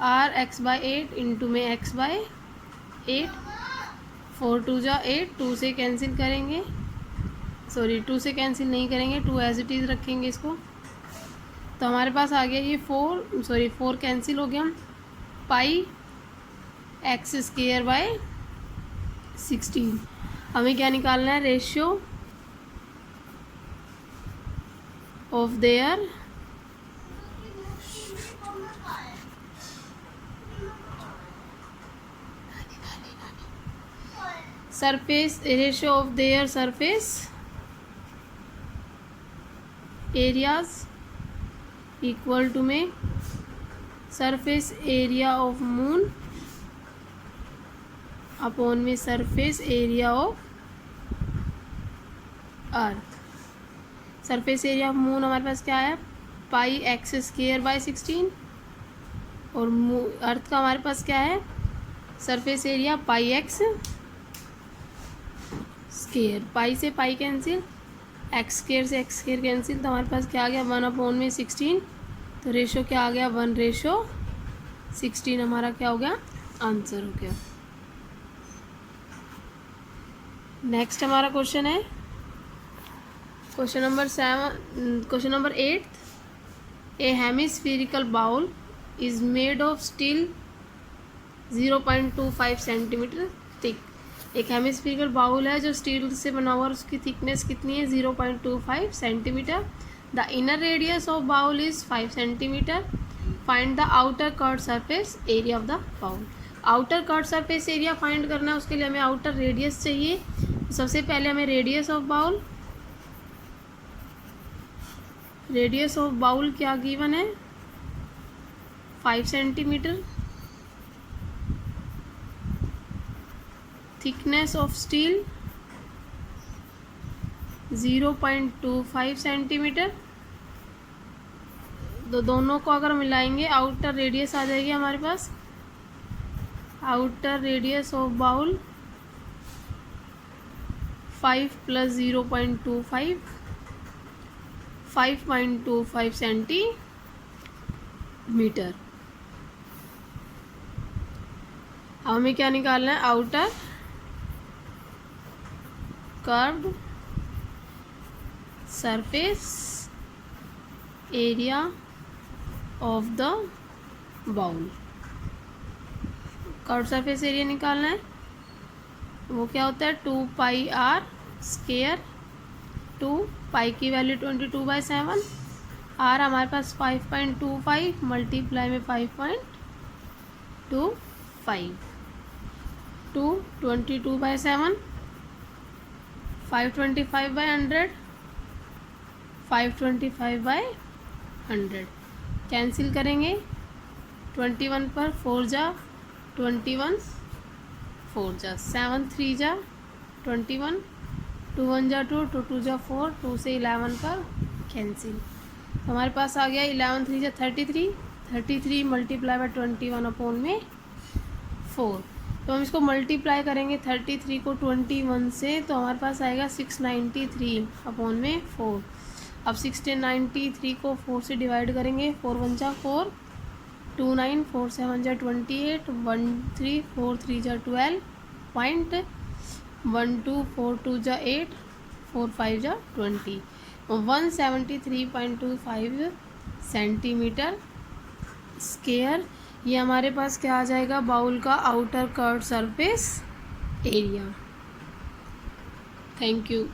आर x/8 इंटू में x/8, 4 2 जा 8, 2 से कैंसिल करेंगे, सॉरी 2 से कैंसिल नहीं करेंगे, 2 एज इट इज़ रखेंगे इसको। तो हमारे पास आ गया ये 4 कैंसिल हो गया, पाई x²/16। हमें क्या निकालना है, ratio of their surface, ratio of their surface areas equal to में surface area of moon upon में surface area of earth. Surface area of moon हमारे पास क्या है, पाई x²/16, और अर्थ का हमारे पास क्या है, surface area pi x square, pi से पाई कैंसिल, x² से x² कैंसिल, तो हमारे पास क्या आ गया 1/16। तो रेशो क्या आ गया, 1/16 हमारा क्या हो गया, आंसर हो गया। नेक्स्ट हमारा क्वेश्चन है question number 8। A hemispherical bowl is made of steel 0.25 centimetre thick. एक हेमिस्फेरिकल बाउल है जो स्टील से बना हुआ, और उसकी थिकनेस कितनी है, 0.25 centimetre. The inner radius of bowl is 5 centimetre. Find the outer curve surface area of the bowl. Outer curve surface area find करना है, उसके लिए हमें आउटर रेडियस चाहिए। सबसे पहले हमें रेडियस ऑफ बाउल क्या गिवन है, 5 centimetre. Thickness of steel 0.25 centimetre. तो दोनों को अगर मिलाएंगे आउटर रेडियस आ जाएगी हमारे पास। Outer radius of bowl 5 + 0.25 5.25 centimetre. हमें क्या निकालना है, outer curved surface area of the bowl. Curved surface area निकालना है, वो क्या होता है 2 पाई आर स्क्वायर, 2 पाई की वैल्यू 22/7, आर हमारे पास 5.25 मल्टीप्लाई में 5.25, 2 22/7, 525/100, 525/100 कैंसिल करेंगे। 21 पर 4 जा 21, 4 जा 7 3 जा 21, 2 1 जा 2, 2 2 जा 4, 2 से 11 पर कैंसिल। तो हमारे पास आ गया 11 3 जा 33, 33 मल्टीप्लाई बाय 21 अपॉन में 4। तो हम इसको मल्टीप्लाई करेंगे 33 को 21 से, तो हमारे पास आएगा 693 अपॉन में 4। अब 693 को 4 से डिवाइड करेंगे, 4 1 जा 4, 2 9, 4 7 जा 28, 1 3 4 3 जा 12, 0.12 4 2 जा 8, 4 5 जा 20, 173.25 सेंटीमीटर स्क्वायर। ये हमारे पास क्या आ जाएगा, बाउल का outer curved surface area. Thank you.